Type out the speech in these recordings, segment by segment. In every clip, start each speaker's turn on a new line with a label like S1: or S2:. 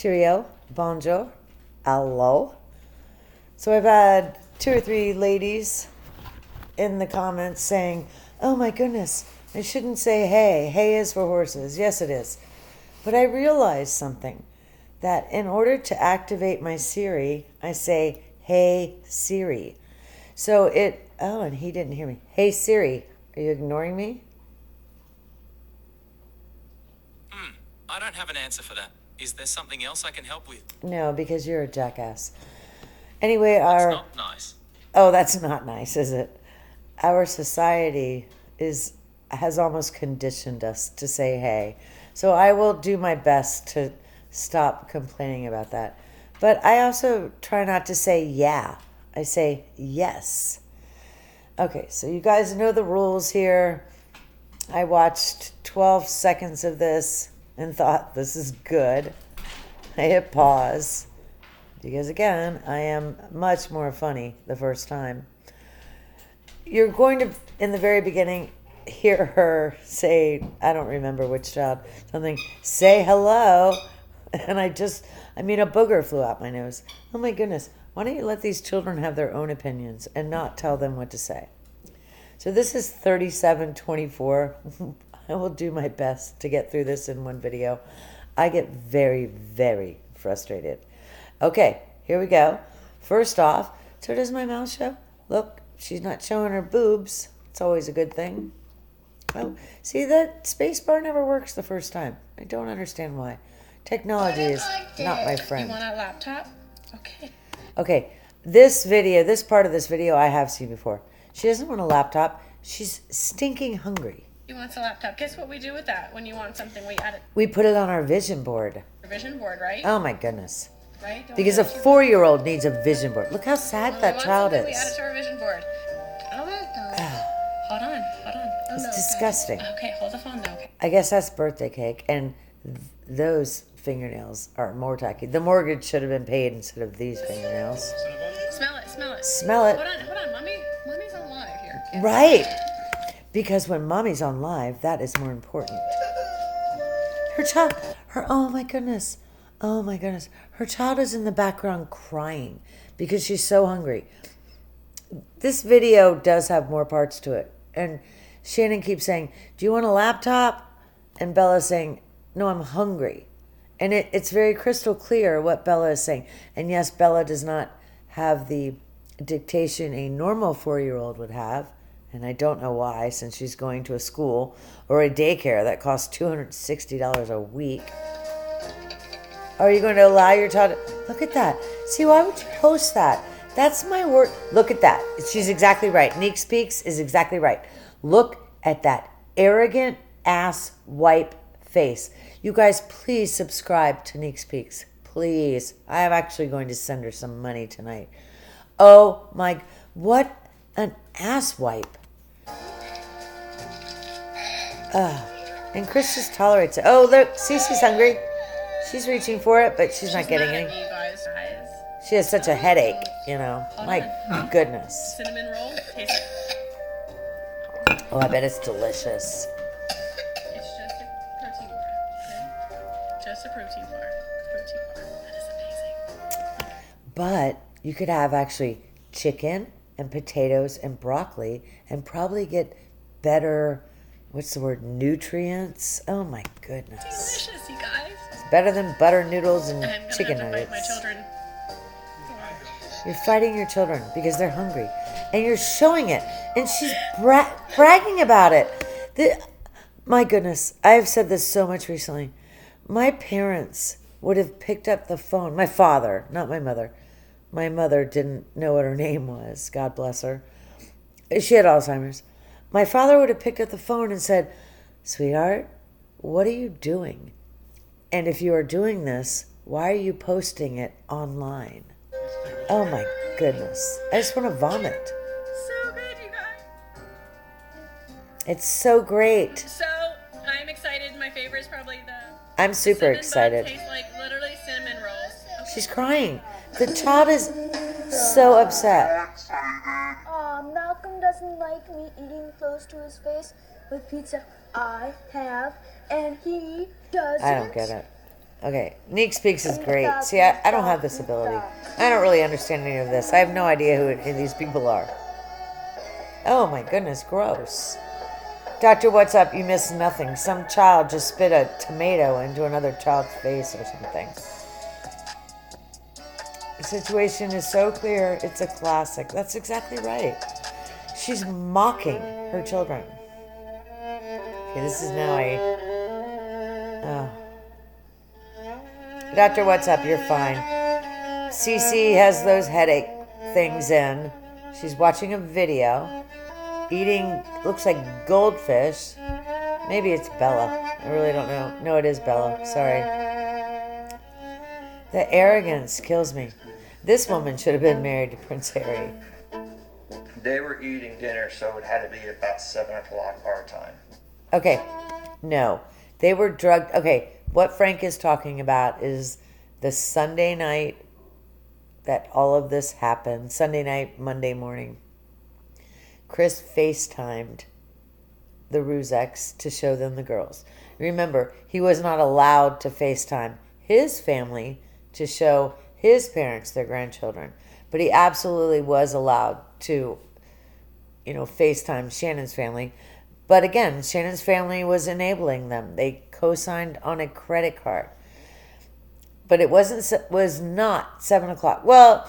S1: cheerio, bonjour, hello. So I've had 2 or 3 ladies in the comments saying, oh my goodness, I shouldn't say hey. Hey is for horses. Yes, it is. But I realized something, that in order to activate my Siri, I say, hey Siri. So and he didn't hear me. Hey Siri, are you ignoring me?
S2: I don't have an answer for that. Is there something else I can help with?
S1: No, because you're a jackass. Anyway,
S2: That's not nice.
S1: Oh, that's not nice, is it? Our society has almost conditioned us to say hey. So I will do my best to stop complaining about that. But I also try not to say yeah. I say yes. Okay, so you guys know the rules here. I watched 12 seconds of this and thought, this is good. I hit pause. Because again, I am much more funny the first time. You're going to, in the very beginning, hear her say, I don't remember which child, something, say hello. And a booger flew out my nose. Oh my goodness. Why don't you let these children have their own opinions and not tell them what to say? So this is 3724. I will do my best to get through this in one video. I get very, very frustrated. Okay, here we go. First off, so does my mouth show? Look, she's not showing her boobs. It's always a good thing. Oh, see, that space bar never works the first time. I don't understand why. Technology is not my friend.
S3: You want a laptop? Okay.
S1: Okay, this part of this video I have seen before. She doesn't want a laptop. She's stinking hungry.
S3: She wants a laptop. Guess what we do with that when you want something? We add it.
S1: We put it on our vision board.
S3: Your vision board, right?
S1: Oh my goodness.
S3: Right?
S1: Because a 4-year-old needs a vision board. Look how sad that child is.
S3: We add it to our vision board. Hold on. Oh,
S1: it's disgusting.
S3: Okay, hold the phone though. Okay.
S1: I guess that's birthday cake, and those fingernails are more tacky. The mortgage should have been paid instead of these fingernails.
S3: Smell it.
S1: Smell it.
S3: Hold on. Mommy's on live here. Okay.
S1: Right. Because when mommy's on live, that is more important. Oh my goodness. Her child is in the background crying because she's so hungry. This video does have more parts to it. And Shannon keeps saying, do you want a laptop? And Bella's saying, no, I'm hungry. And it's very crystal clear what Bella is saying. And yes, Bella does not have the dictation a normal 4-year-old would have. And I don't know why, since she's going to a school or a daycare that costs $260 a week. Are you going to allow your child to... Look at that. See, why would you post that? That's my word. Look at that. She's exactly right. Neek Speaks is exactly right. Look at that arrogant ass wipe face. You guys, please subscribe to Neek Speaks. Please. I am actually going to send her some money tonight. Oh my... What an ass wipe. And Chris just tolerates it. Oh, look. Cece's hungry. She's reaching for it, but she's not getting any. She has such a headache, you know. My goodness.
S3: Cinnamon roll. Taste it.
S1: Oh, I bet it's delicious.
S3: It's just a protein bar. Okay? Just a protein bar. That is amazing.
S1: But you could have actually chicken and potatoes and broccoli and probably get better, nutrients. Oh my goodness.
S3: Delicious, you guys.
S1: It's better than butter noodles and chicken nuggets.
S3: My children.
S1: You're fighting your children because they're hungry. And you're showing it. And she's bragging about it. My goodness. I've said this so much recently. My parents would have picked up the phone. My father, not my mother. My mother didn't know what her name was. God bless her. She had Alzheimer's. My father would have picked up the phone and said, sweetheart, what are you doing? And if you are doing this, why are you posting it online? Oh my goodness. I just want to vomit.
S3: So good, you guys.
S1: It's so great.
S3: So, I'm excited. My favorite is probably
S1: I'm super excited.
S3: Tastes like literally cinnamon rolls. Okay.
S1: She's crying. The child is so upset.
S4: Malcolm doesn't like me eating close to his face with pizza I have, and he doesn't.
S1: I don't get it. Okay, Neek Speaks is great. See, I don't have this ability. I don't really understand any of this. I have no idea who any of these people are. Oh my goodness, gross. Doctor, what's up? You missed nothing. Some child just spit a tomato into another child's face or something. The situation is so clear, it's a classic. That's exactly right. She's mocking her children. Okay, this is now Oh. Doctor, what's up? You're fine. Cece has those headache things in. She's watching a video. Eating, looks like goldfish. Maybe it's Bella. I really don't know. No, it is Bella. Sorry. The arrogance kills me. This woman should have been married to Prince Harry.
S5: They were eating dinner, so it had to be about 7 o'clock our time.
S1: Okay. No. They were drugged. Okay. What Frank is talking about is the Sunday night that all of this happened. Sunday night, Monday morning. Chris FaceTimed the Rusex to show them the girls. Remember, he was not allowed to FaceTime his family to show his parents their grandchildren. But he absolutely was allowed to, FaceTime Shannon's family. But again, Shannon's family was enabling them. They co-signed on a credit card. But it was not 7 o'clock. Well,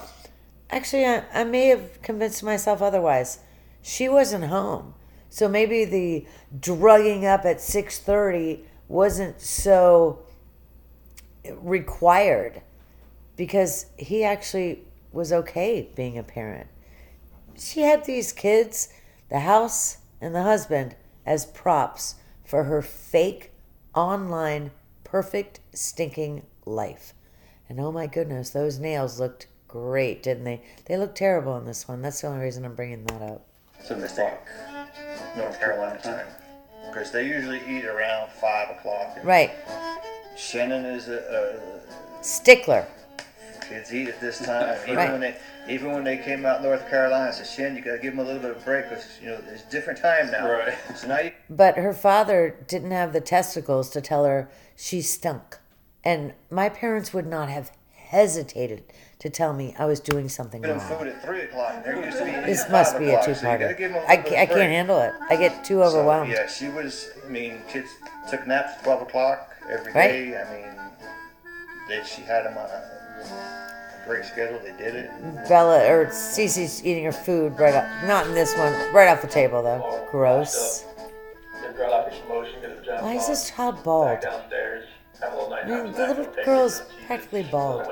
S1: actually, I may have convinced myself otherwise. She wasn't home. So maybe the drugging up at 6:30 wasn't so required because he actually was okay being a parent. She had these kids, the house and the husband, as props for her fake, online, perfect, stinking life. And oh my goodness, those nails looked great, didn't they? They looked terrible in this one. That's the only reason I'm bringing that up.
S5: So mistake, North Carolina time. Because they usually eat around 5 o'clock.
S1: Right.
S5: Shannon is a
S1: stickler.
S5: Kids eat at this time.
S1: Right.
S5: Even when they came out North Carolina, I said, Shannon, you got to give them a little bit of break because, it's different time now.
S6: Right.
S5: So now you...
S1: But her father didn't have the testicles to tell her she stunk. And my parents would not have hesitated to tell me I was doing something wrong.
S5: Food at 3 o'clock. They're used to be
S1: This must be a two-parter.
S5: So
S1: I can't handle it. I get too overwhelmed.
S5: So, yeah, she was, kids took naps at 12 o'clock every day. Right. She had them on a great schedule. They did it.
S1: Bella, or Cece's eating her food right up, not in this one, right off the table though. Gross. Why is this child bald? The little girl's practically bald.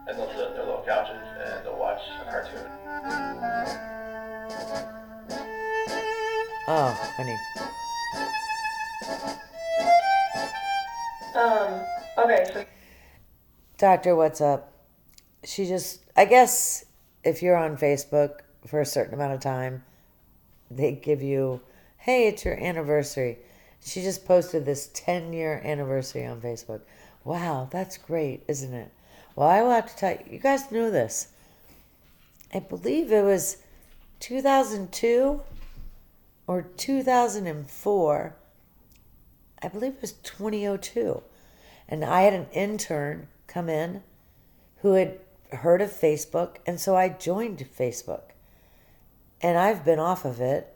S6: And they'll sit on their little couches and they'll watch a cartoon.
S1: Oh, honey.
S3: Okay, so
S1: Doctor, what's up? I guess if you're on Facebook for a certain amount of time, they give you, hey, it's your anniversary. She just posted this 10-year anniversary on Facebook. Wow, that's great, isn't it? Well, I will have to tell you, you guys know this. I believe it was 2002 or 2004. I believe it was 2002. And I had an intern come in who had heard of Facebook, and so I joined Facebook. And I've been off of it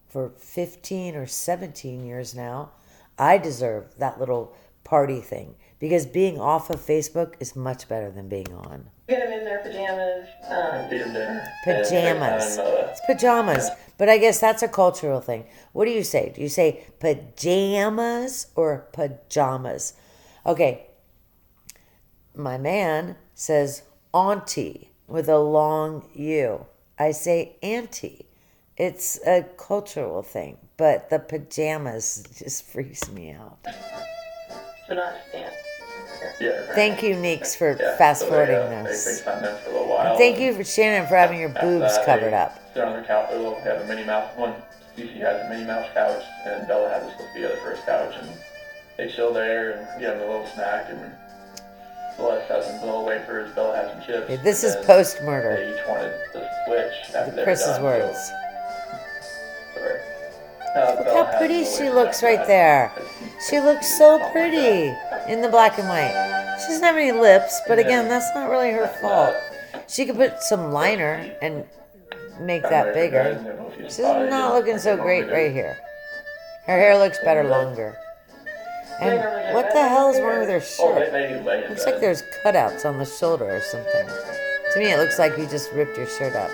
S1: for 15 or 17 years now. I deserve that little party thing because being off of Facebook is much better than being on.
S3: get them in their pajamas.
S1: Pajamas. It's pajamas. But I guess that's a cultural thing. What do you say? Do you say pajamas or pajamas? Okay. My man says auntie with a long U. I say auntie. It's a cultural thing. But the pajamas just freaks me out.
S3: So not stand.
S6: Yeah.
S1: Thank you, Neeks, for fast forwarding this.
S6: They FaceTime them for a little while.
S1: Thank you, for Shannon, for having your boobs covered up.
S6: They're on their couch. They have a Minnie Mouse one. Cece has a Minnie Mouse couch, and Bella has a Sophia the first couch, and they chill there and get them a little snack, and Celeste has some little wafers. Bella has some chips.
S1: Okay, this is
S6: and
S1: post-murder.
S6: They each wanted to switch after they were
S1: Chris's
S6: done,
S1: words.
S6: So, sorry.
S1: Look how pretty she looks right there. She looks so pretty in the black and white. She doesn't have any lips, but again, that's not really her fault. She could put some liner and make that bigger. She's not looking so great right here. Her hair looks better longer. And what the hell is wrong with her shirt? Looks like there's cutouts on the shoulder or something. To me, it looks like you just ripped your shirt up.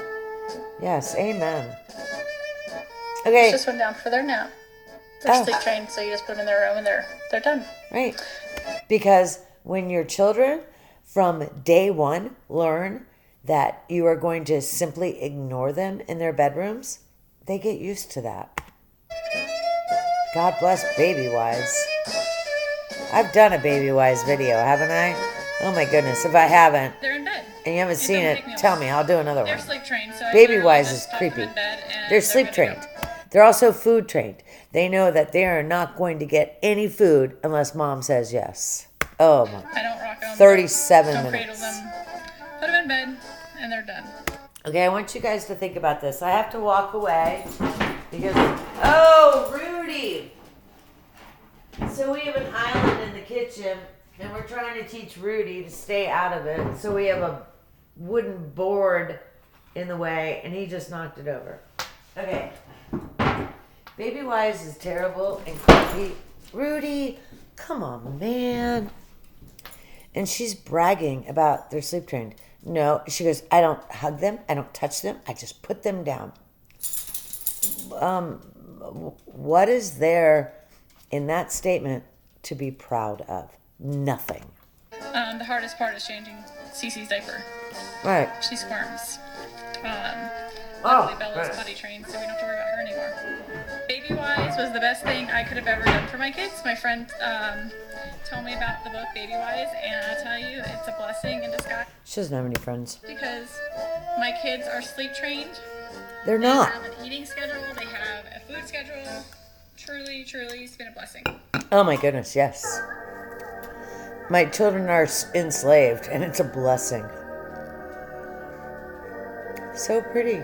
S1: Yes, amen. Okay.
S3: Just went down for their nap. They're sleep trained, so you just put them in their room and they're done.
S1: Right. Because when your children from day one learn that you are going to simply ignore them in their bedrooms, they get used to that. God bless Baby Wise. I've done a Baby Wise video, haven't I? Oh my goodness, if I haven't,
S3: They're in bed.
S1: and you haven't seen it, tell me, I'll do another
S3: They're
S1: one.
S3: sleep trained, so
S1: Baby Wise is creepy. They're
S3: They're
S1: sleep trained. They're also food trained. They know that they are not going to get any food unless mom says yes. Oh my.
S3: I don't rock them.
S1: 37
S3: don't
S1: minutes.
S3: Cradle them. Put them in bed, and they're done.
S1: Okay, I want you guys to think about this. I have to walk away because, oh, Rudy. So we have an island in the kitchen, and we're trying to teach Rudy to stay out of it. So we have a wooden board in the way, and he just knocked it over. Okay. Baby Wise is terrible and creepy. Rudy, come on, man. And she's bragging about their sleep trained. No, she goes, I don't hug them. I don't touch them. I just put them down. What is there in that statement to be proud of? Nothing.
S3: The hardest part is changing Cece's diaper.
S1: Right.
S3: She squirms. Luckily Bella's potty trained, so we don't have to worry about her anymore. Baby Wise was the best thing I could have ever done for my kids. My friend told me about the book Baby Wise, and I tell you, it's a blessing in disguise.
S1: She doesn't have any friends.
S3: Because my kids are sleep trained.
S1: They're not.
S3: They have an eating schedule. They have a food schedule. Truly, truly, it's been a blessing.
S1: Oh my goodness, yes. My children are enslaved, and it's a blessing. So pretty.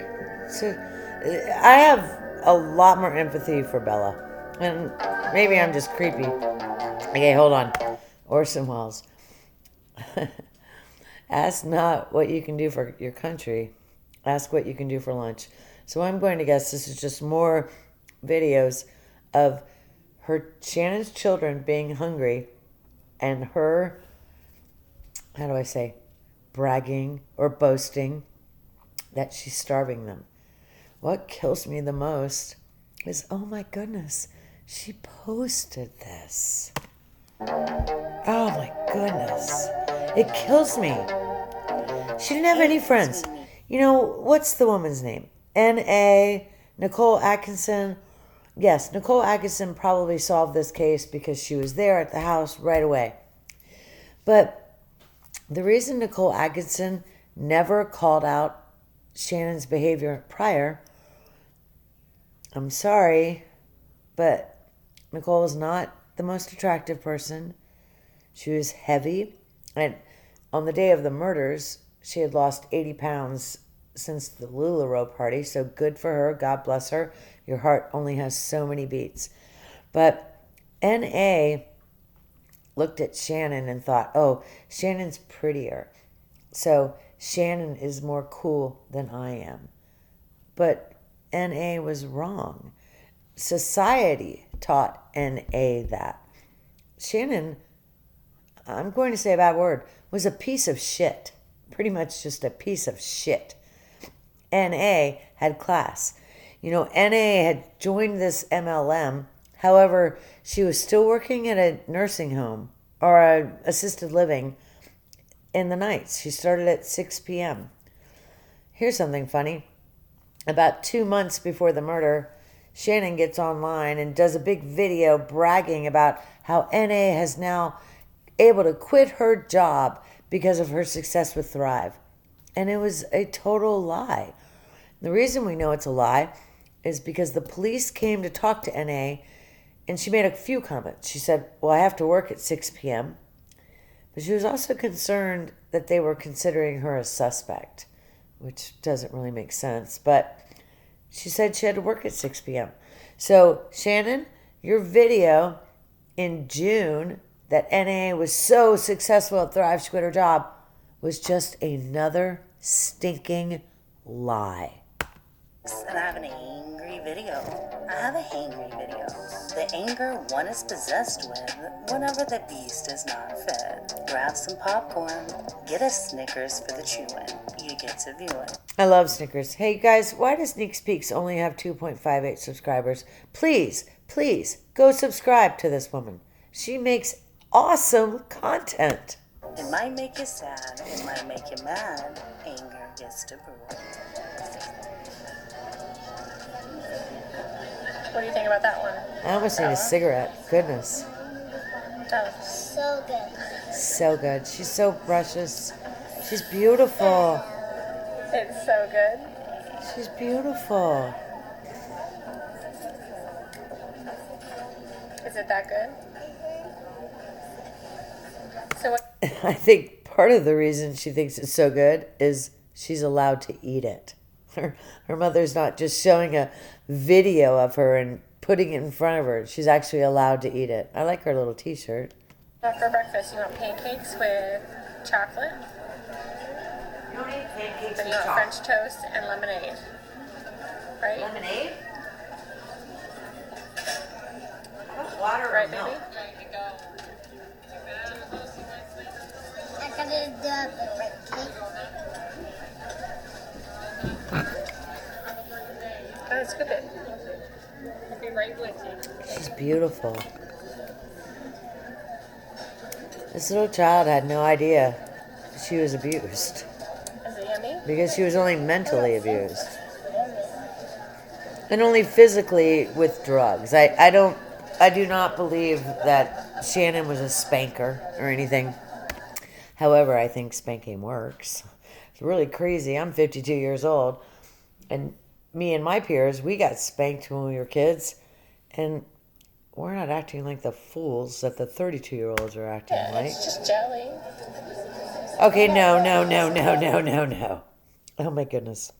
S1: So, I have a lot more empathy for Bella. And maybe I'm just creepy. Okay, hold on. Orson Welles. Ask not what you can do for your country. Ask what you can do for lunch. So I'm going to guess this is just more videos of Shannon's children being hungry and her, how do I say, bragging or boasting that she's starving them. What kills me the most is, oh my goodness, she posted this. Oh my goodness. It kills me. She didn't have any friends. You know, what's the woman's name? N.A. Nicole Atkinson. Yes, Nicole Atkinson probably solved this case because she was there at the house right away. But the reason Nicole Atkinson never called out Shannon's behavior prior, I'm sorry, but Nicole is not the most attractive person. She was heavy, and on the day of the murders, she had lost 80 pounds since the LuLaRoe party, so good for her. God bless her. Your heart only has so many beats. But N.A. looked at Shannon and thought, oh, Shannon's prettier, so Shannon is more cool than I am. But N.A. was wrong. Society taught N.A. that. Shannon, I'm going to say a bad word, was a piece of shit. Pretty much just a piece of shit. N.A. had class. You know, N.A. had joined this MLM. However, she was still working at a nursing home or a assisted living in the nights. She started at 6 p.m. Here's something funny. About 2 months before the murder, Shannon gets online and does a big video bragging about how N.A. has now able to quit her job because of her success with Thrive. And it was a total lie. The reason we know it's a lie is because the police came to talk to N.A. and she made a few comments. She said, well, I have to work at 6 p.m. But she was also concerned that they were considering her a suspect, which doesn't really make sense. But she said she had to work at 6 p.m. So, Shannon, your video in June that NAA was so successful at Thrive, she quit her job, was just another stinking lie.
S7: And I have an angry video. I have a hangry video. The anger one is possessed with whenever the beast is not fed. Grab some popcorn, get a Snickers for the chewing. You get to view it.
S1: I love Snickers. Hey guys, why does Sneak Peeks only have 2.58 subscribers? Please, please go subscribe to this woman. She makes awesome content.
S7: It might make you sad, it might make you mad. Anger gets to brew.
S3: What do you think about that one?
S1: I almost need a cigarette. Goodness.
S3: Oh.
S4: So good.
S1: So good. She's so precious. She's beautiful.
S3: It's so good.
S1: She's beautiful.
S3: Is it that good? So what?
S1: I think part of the reason she thinks it's so good is she's allowed to eat it. Her mother's not just showing a video of her and putting it in front of her. She's actually allowed to eat it. I like her little t-shirt.
S3: For breakfast, you want pancakes with chocolate?
S1: You don't eat pancakes
S3: Then you want French toast and lemonade. Right?
S1: Lemonade? How about water
S3: Right,
S1: or milk?
S3: baby?
S4: I gotta do the right cake.
S3: Go ahead, scoop it. I'll be right with you.
S1: She's beautiful. This little child had no idea she was abused
S3: Is it yummy?
S1: because she was only mentally abused and only physically with drugs. I do not believe that Shannon was a spanker or anything. However, I think spanking works. It's really crazy. I'm 52 years old, and me and my peers, we got spanked when we were kids, and we're not acting like the fools that the 32-year-olds are acting like.
S3: It's just jelly.
S1: Okay, no. Oh my goodness.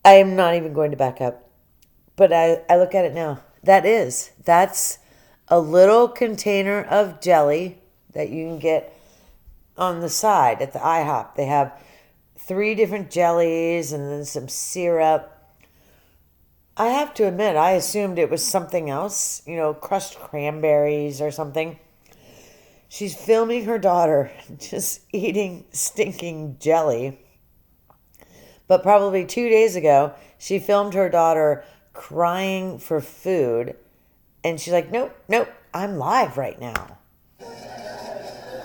S1: I am not even going to back up. But I look at it now. That's a little container of jelly that you can get on the side at the IHOP. They have 3 different jellies and then some syrup. I have to admit, I assumed it was something else, crushed cranberries or something. She's filming her daughter just eating stinking jelly. But probably 2 days ago, she filmed her daughter crying for food. And she's like, nope, I'm live right now.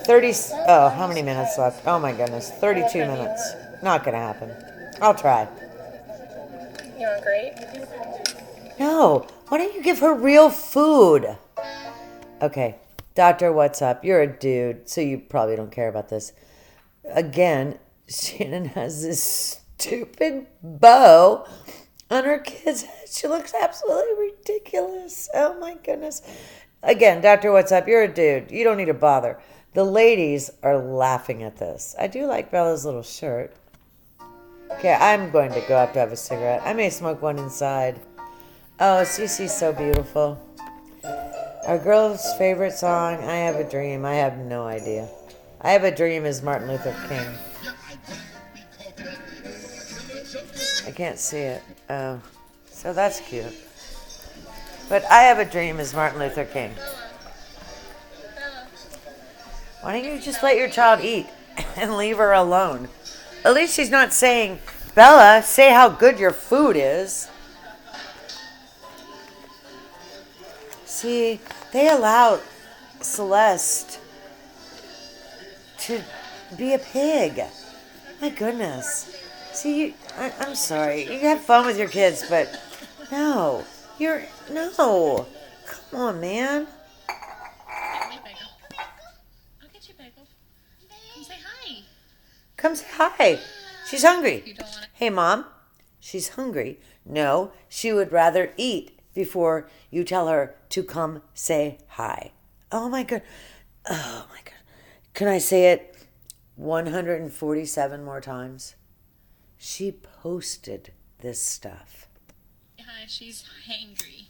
S1: How many minutes left? Oh my goodness, 32 minutes. Not gonna happen. I'll try.
S3: You want grape?
S1: No, why don't you give her real food? Okay, doctor, what's up? You're a dude, so you probably don't care about this. Again, Shannon has this stupid bow on her kid's head. She looks absolutely ridiculous. Oh my goodness. Again, doctor, what's up? You're a dude. You don't need to bother. The ladies are laughing at this. I do like Bella's little shirt. Okay, I'm going to go up to have a cigarette. I may smoke one inside. Oh, Cece's so beautiful. Our girl's favorite song, I Have a Dream. I have no idea. I Have a Dream is Martin Luther King. I can't see it. Oh, so that's cute. But I Have a Dream is Martin Luther King. Why don't you just let your child eat and leave her alone? At least she's not saying, Bella, say how good your food is. See, they allow Celeste to be a pig. My goodness. See, I'm sorry. You can have fun with your kids, but no. No. Come on, man.
S3: I'll get you, Bagel. Come say hi.
S1: Come say hi. She's hungry.
S3: You don't want to.
S1: Hey, Mom. She's hungry. No, she would rather eat before you tell her to come say hi. Oh, my God. Oh, my God. Can I say it 147 more times? She posted this stuff.
S3: Hi. She's hangry.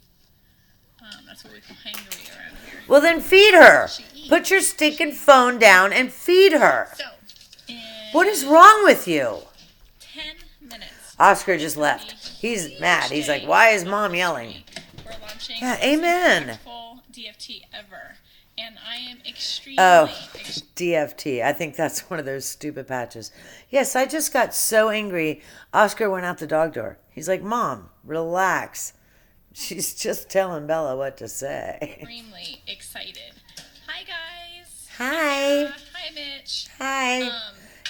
S3: That's what we call hangry around here.
S1: Well, then feed her.
S3: She eats.
S1: Put your stinking phone down and feed her.
S3: So,
S1: What is wrong with you?
S3: 10 minutes.
S1: Oscar just left. He's mad. He's like, why is mom yelling?
S3: We're launching
S1: Yeah,
S3: the most
S1: amen.
S3: impactful DFT ever. And I am extremely...
S1: DFT. I think that's one of those stupid patches. Yes, I just got so angry. Oscar went out the dog door. He's like, Mom, relax. She's just telling Bella what to say.
S3: extremely excited. Hi, guys.
S1: Hi.
S3: Hi, Mitch.
S1: Hi.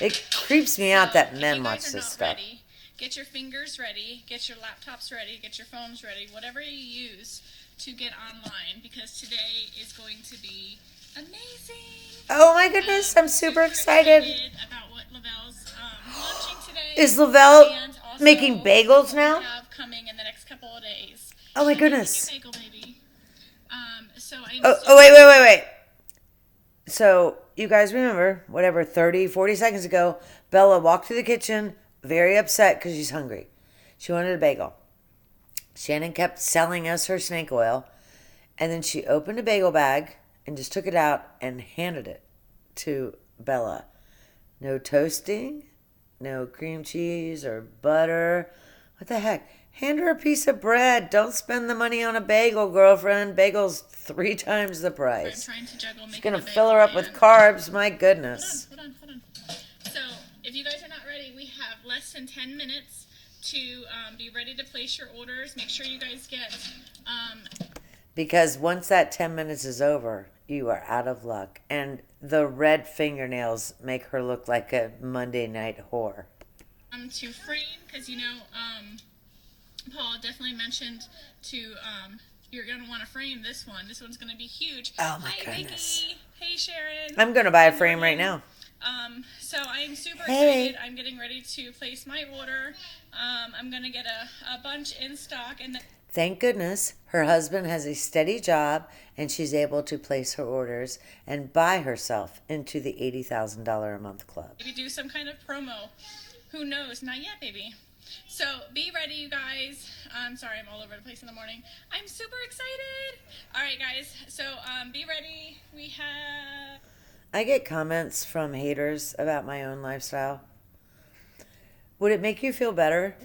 S1: It creeps me out that
S3: If
S1: men
S3: you
S1: watch
S3: guys are
S1: this
S3: not
S1: stuff.
S3: ready, get your fingers ready, get your laptops ready, get your phones ready, whatever you use to get online, because today is going to be amazing.
S1: Oh my goodness, I'm super excited.
S3: About what Lavelle's launching today.
S1: Is Lavelle
S3: and also
S1: making bagels
S3: what
S1: now?
S3: we have coming in the next couple of days.
S1: Oh my
S3: I'm making
S1: goodness.
S3: a bagel, baby. So I'm
S1: Oh, wait. So, you guys remember, whatever, 30, 40 seconds ago, Bella walked through the kitchen, very upset because she's hungry. She wanted a bagel. Shannon kept selling us her snake oil, and then she opened a bagel bag and just took it out and handed it to Bella. No toasting, no cream cheese or butter. What the heck? Hand her a piece of bread. Don't spend the money on a bagel, girlfriend. Bagel's 3 times the
S3: I'm
S1: price.
S3: trying to juggle
S1: She's
S3: making
S1: going
S3: a
S1: to
S3: bagel
S1: fill her up with
S3: and-
S1: carbs. My goodness.
S3: Hold on. So, if you guys are not ready, we have less than 10 minutes to be ready to place your orders. Make sure you guys get...
S1: Because once that 10 minutes is over, you are out of luck. And the red fingernails make her look like a Monday night whore.
S3: to frame, because, Paul definitely mentioned to... you're going to want to frame this one. This one's going to be huge.
S1: Oh, my
S3: Hi,
S1: goodness.
S3: Vicky. Hey, Sharon.
S1: I'm going to buy a frame right now.
S3: So I'm super
S1: Hey.
S3: excited. I'm getting ready to place my order. I'm going to get a bunch in stock. And then
S1: Thank goodness her husband has a steady job and she's able to place her orders and buy herself into the $80,000 a month club.
S3: maybe do some kind of promo. Who knows? Not yet, baby. So be ready, you guys. I'm sorry, I'm all over the place in the morning. I'm super excited. All right, guys. So be ready. We have...
S1: I get comments from haters about my own lifestyle. Would it make you feel better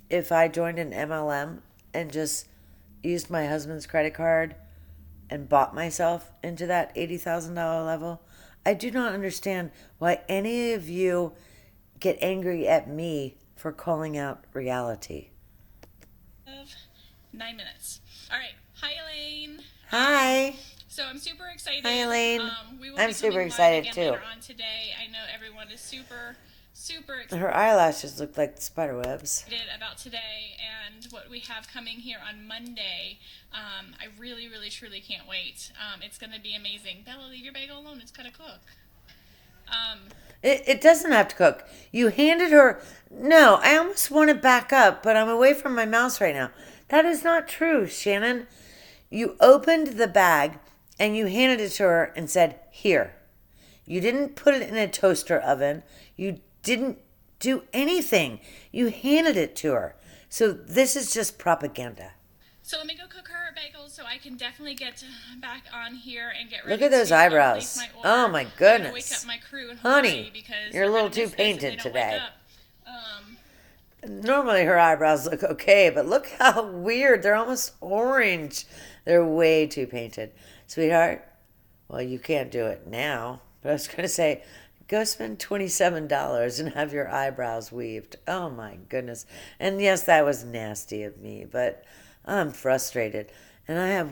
S1: if I joined an MLM and just used my husband's credit card and bought myself into that $80,000 level? I do not understand why any of you get angry at me for calling out reality.
S3: 9 minutes. All right. Hi, Elaine.
S1: Hi.
S3: So I'm super excited.
S1: Hi, Elaine.
S3: We will
S1: I'm
S3: be
S1: super
S3: coming live
S1: excited,
S3: again
S1: too.
S3: Later on today. I know everyone is super excited
S1: Her eyelashes look like spider webs.
S3: about today and what we have coming here on Monday. I really, really, truly can't wait. It's going to be amazing. Bella, leave your bagel alone. It's got to cook.
S1: It doesn't have to cook. You handed her... No, I almost want to back up, but I'm away from my mouse right now. That is not true, Shannon. You opened the bag and you handed it to her and said, here. You didn't put it in a toaster oven. You didn't do anything. You handed it to her. So this is just propaganda.
S3: So let me go cook her bagels so I can definitely get back on here and get ready.
S1: Look at those
S3: to,
S1: eyebrows.
S3: place my order.
S1: Oh, my
S3: I'm gonna
S1: goodness.
S3: wake up my crew in
S1: Honey,
S3: Hawaii because
S1: you're a
S3: they're
S1: little
S3: gonna
S1: too
S3: miss this if they
S1: painted
S3: don't wake
S1: today.
S3: up.
S1: Normally her eyebrows look okay, but look how weird. They're almost orange. They're way too painted. Sweetheart, well, you can't do it now. But I was going to say, go spend $27 and have your eyebrows weaved. Oh, my goodness. And yes, that was nasty of me, but I'm frustrated. And I have,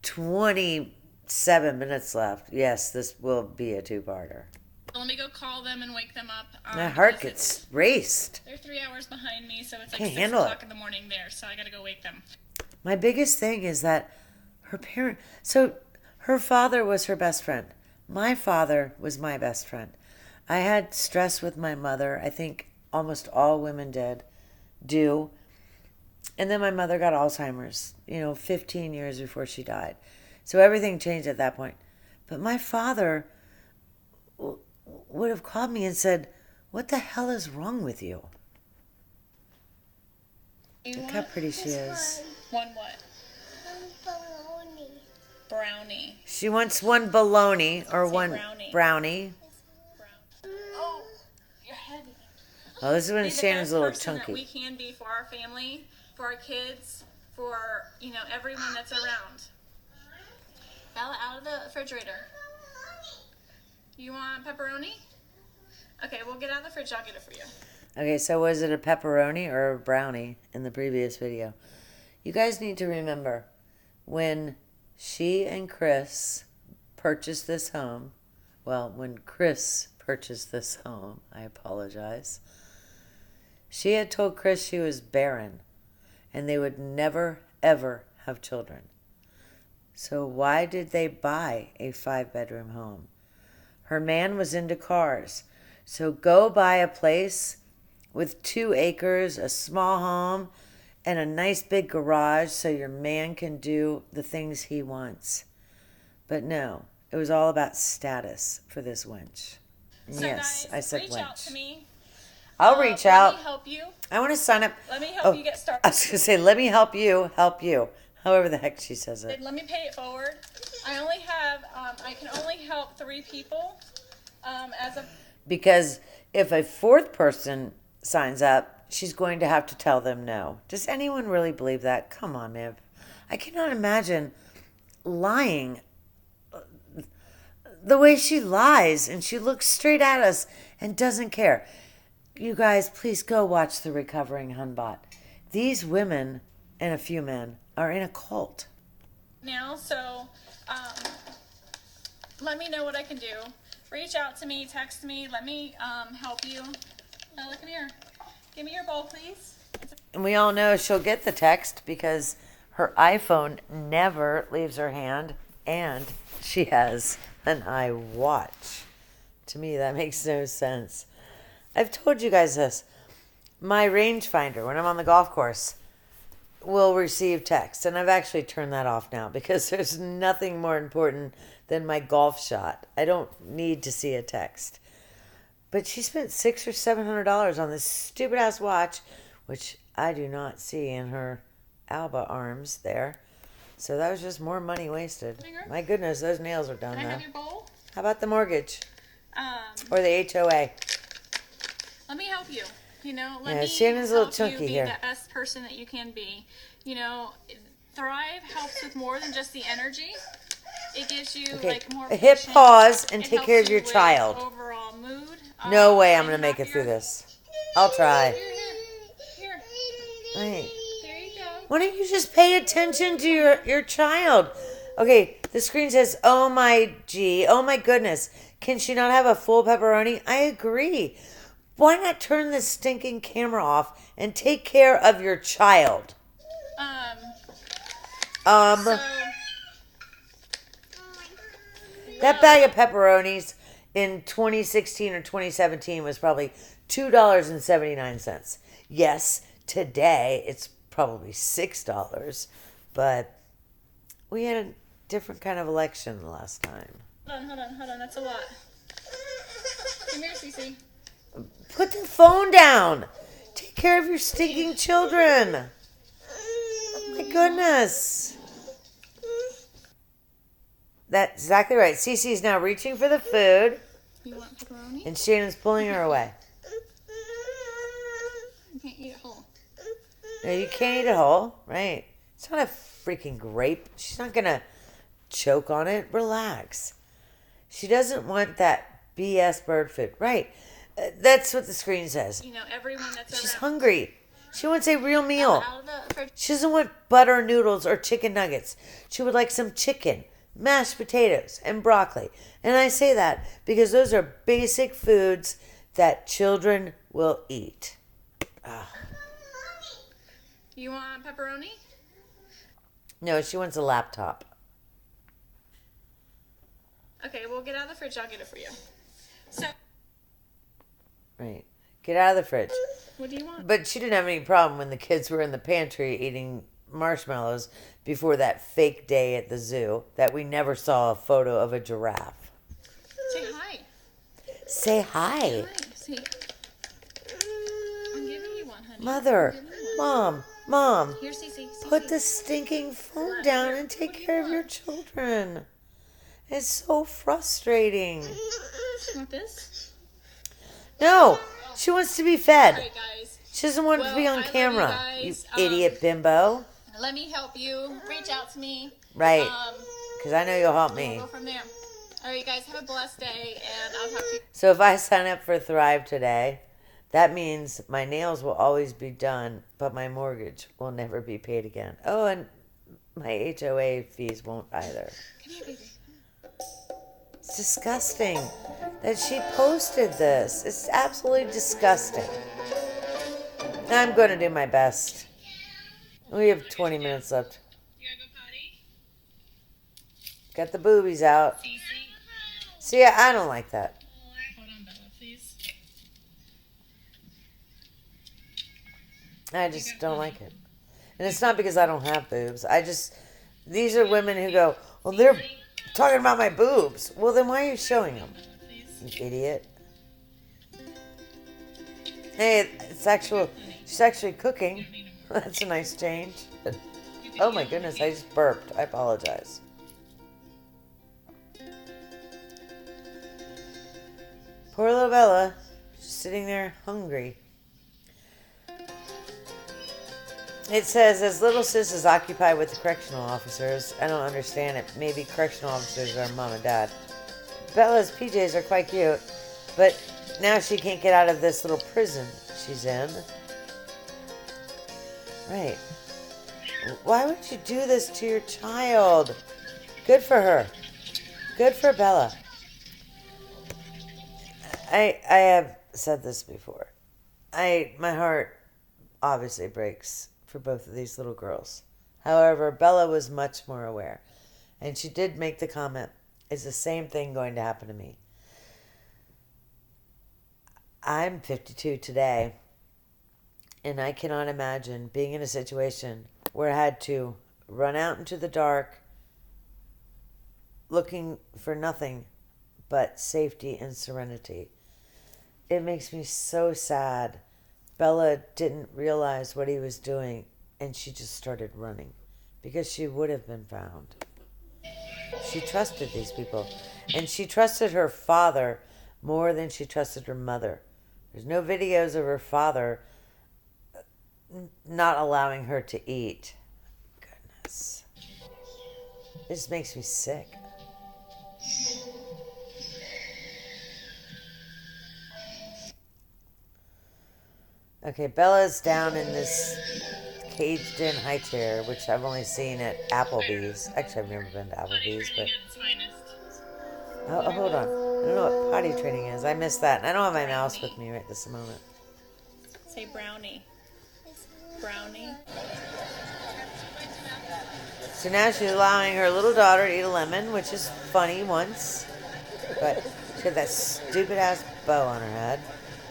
S1: 27 minutes left. Yes, this will be a two-parter.
S3: Let me go call them and wake them up.
S1: My heart
S3: because
S1: gets raced.
S3: They're 3 hours behind me, so it's like
S1: Can't
S3: 6
S1: handle
S3: o'clock
S1: it.
S3: in the morning there, so I gotta go wake them.
S1: My biggest thing is that her father was her best friend. My father was my best friend. I had stress with my mother. I think almost all women do. And then my mother got Alzheimer's, 15 years before she died. So everything changed at that point. But my father would have called me and said, what the hell is wrong with you?
S3: You
S1: Look
S3: want
S1: how pretty she is.
S3: one what?
S4: Bologna.
S3: Brownie.
S1: She wants one bologna or
S3: Say
S1: one
S3: brownie.
S1: brownie.
S3: Oh, you're heavy.
S1: Oh, this is when
S3: Be the
S1: Shannon's
S3: best
S1: a little
S3: person that we
S1: chunky.
S3: can be for our family, for our kids, for everyone that's around. Bella, out of the refrigerator. You want pepperoni? Okay, we'll get out of the fridge. I'll get it for you.
S1: Okay, so was it a pepperoni or a brownie in the previous video? You guys need to remember when she and Chris purchased this home. Well, when Chris purchased this home, I apologize. She had told Chris she was barren and they would never, ever have children. So why did they buy a 5-bedroom home? Her man was into cars. So go buy a place with 2 acres, a small home, and a nice big garage so your man can do the things he wants. But no, it was all about status for this wench.
S3: So
S1: Yes,
S3: guys,
S1: I said
S3: reach
S1: wench.
S3: out to me.
S1: I'll reach out.
S3: Let me help you.
S1: I want to sign up.
S3: Let me help you get started.
S1: I was going to say, let me help you, help you. However the heck she says it.
S3: Let me pay it forward. I only have, I can only help 3 people as a...
S1: Because if a 4th person signs up, she's going to have to tell them no. Does anyone really believe that? Come on, man. I cannot imagine lying the way she lies, and she looks straight at us and doesn't care. You guys, please go watch The Recovering Hunbot. These women and a few men are in a cult.
S3: Now, so let me know what I can do. Reach out to me, text me, let me help you. Now, look at here. Give me your bowl, please.
S1: And we all know she'll get the text because her iPhone never leaves her hand, and she has an iWatch. To me, that makes no sense. I've told you guys this. My rangefinder, when I'm on the golf course, will receive text, and I've actually turned that off now because there's nothing more important than my golf shot. I don't need to see a text. But she spent $600 or $700 on this stupid ass watch, which I do not see in her Alba arms there. So that was just more money wasted. My goodness, those nails are done
S3: Can I
S1: though.
S3: have your bowl?
S1: How about the mortgage or the HOA?
S3: Let me help you.
S1: Yeah,
S3: Let
S1: Shannon's a
S3: me
S1: little
S3: help
S1: chunky
S3: you be
S1: here.
S3: the best person that you can be. Thrive helps with more than just the energy. It gives you
S1: Okay,
S3: more
S1: hit
S3: patience.
S1: pause and
S3: It
S1: take
S3: helps
S1: care of
S3: you
S1: your
S3: with
S1: child.
S3: Overall mood.
S1: No way I'm
S3: and
S1: going to make it through
S3: happier.
S1: this. I'll try.
S3: Here.
S1: Right.
S3: There you go.
S1: Why don't you just pay attention to your child? Okay, the screen says, oh my goodness. Can she not have a full pepperoni? I agree. Why not turn this stinking camera off and take care of your child?
S3: So,
S1: That bag of pepperonis in 2016 or 2017 was probably $2.79. Yes, today it's probably $6, but we had a different kind of election the last time.
S3: hold on. That's a lot. Come here, Cece.
S1: Put the phone down. Take care of your stinking children. Oh my goodness. That's exactly right. Cece's now reaching for the food,
S3: You want pepperoni?
S1: and Shannon's pulling her away.
S3: You can't eat it whole.
S1: No, you can't eat it whole, right? It's not a freaking grape. She's not going to choke on it. Relax. She doesn't want that BS bird food. Right. That's what the screen says.
S3: Everyone that's
S1: She's
S3: around.
S1: hungry. She wants a real meal.
S3: Out of the fridge.
S1: She doesn't want butter noodles or chicken nuggets. She would like some chicken, mashed potatoes, and broccoli. And I say that because those are basic foods that children will eat.
S3: You want pepperoni?
S1: No, she wants a laptop.
S3: Okay, we'll get out of the fridge. I'll get it for you. So,
S1: Right. Get out of the fridge.
S3: what do you want?
S1: But she didn't have any problem when the kids were in the pantry eating marshmallows before that fake day at the zoo that we never saw a photo of a giraffe.
S3: Say hi.
S1: Say hi.
S3: Hi. Say. I'm giving you one, honey.
S1: Mother,
S3: I'm giving you one.
S1: Mom, Mom,
S3: Here, Cece.
S1: put the stinking phone down and take care of your children. It's so frustrating.
S3: Want this?
S1: No, she wants to be
S3: All
S1: fed.
S3: right, guys.
S1: She doesn't want to be on
S3: I love
S1: camera.
S3: you
S1: You
S3: guys.
S1: idiot bimbo.
S3: Let me help you. Reach out to me.
S1: Right. Because I know you'll help
S3: We'll
S1: me.
S3: go from there. All right, you guys, have a blessed day, and I'll talk to you.
S1: So if I sign up for Thrive today, that means my nails will always be done, but my mortgage will never be paid again. Oh, and my HOA fees won't either.
S3: Come here, baby.
S1: It's disgusting that she posted this. It's absolutely disgusting. I'm going to do my best. We have 20 minutes left.
S3: You gotta go potty?
S1: Got the boobies out.
S3: Cece?
S1: See, I don't like that.
S3: Hold on, Bella, please.
S1: I just don't like it. And it's not because I don't have boobs. These are women who go, well, they're talking about my boobs. Well, then why are you showing them? You idiot. Hey, she's actually cooking. That's a nice change. Oh my goodness, I just burped. I apologize. Poor little Bella, just sitting there hungry. It says, as little sis is occupied with the correctional officers, I don't understand it. Maybe correctional officers are mom and dad. Bella's PJs are quite cute, but now she can't get out of this little prison she's in. Right. Why would you do this to your child? Good for her. Good for Bella. I have said this before. My heart obviously breaks for both of these little girls. However, Bella was much more aware. And she did make the comment, is the same thing going to happen to me? I'm 52 today, and I cannot imagine being in a situation where I had to run out into the dark looking for nothing but safety and serenity. It makes me so sad. Bella didn't realize what he was doing, and she just started running because she would have been found. She trusted these people, and she trusted her father more than she trusted her mother. There's no videos of her father not allowing her to eat. Goodness. This makes me sick. Okay, Bella's down in this caged-in high chair, which I've only seen at Applebee's. Actually, I've never been to Applebee's, but... Oh, hold on. I don't know what potty training is. I missed that. And I don't have my mouse with me right this moment.
S3: Say brownie. Brownie.
S1: So now she's allowing her little daughter to eat a lemon, which is funny once. But she had that stupid-ass bow on her head.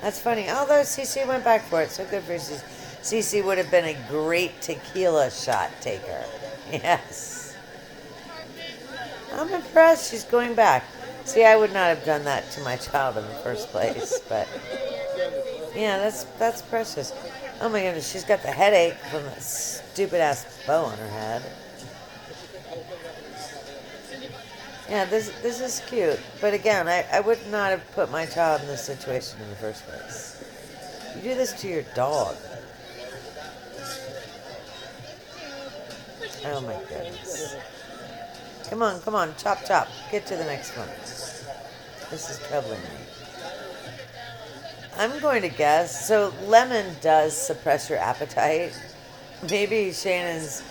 S1: That's funny. Although Cece went back for it, so good for Cece. Cece would have been a great tequila shot taker. Yes. I'm impressed she's going back. See, I would not have done that to my child in the first place, but yeah, that's precious. Oh my goodness, she's got the headache from that stupid ass bow on her head. Yeah, this is cute, but again, I would not have put my child in this situation in the first place. You do this to your dog. Oh my goodness. Come on, chop, chop. Get to the next one. This is troubling me. I'm going to guess, so lemon does suppress your appetite. Maybe Shannon's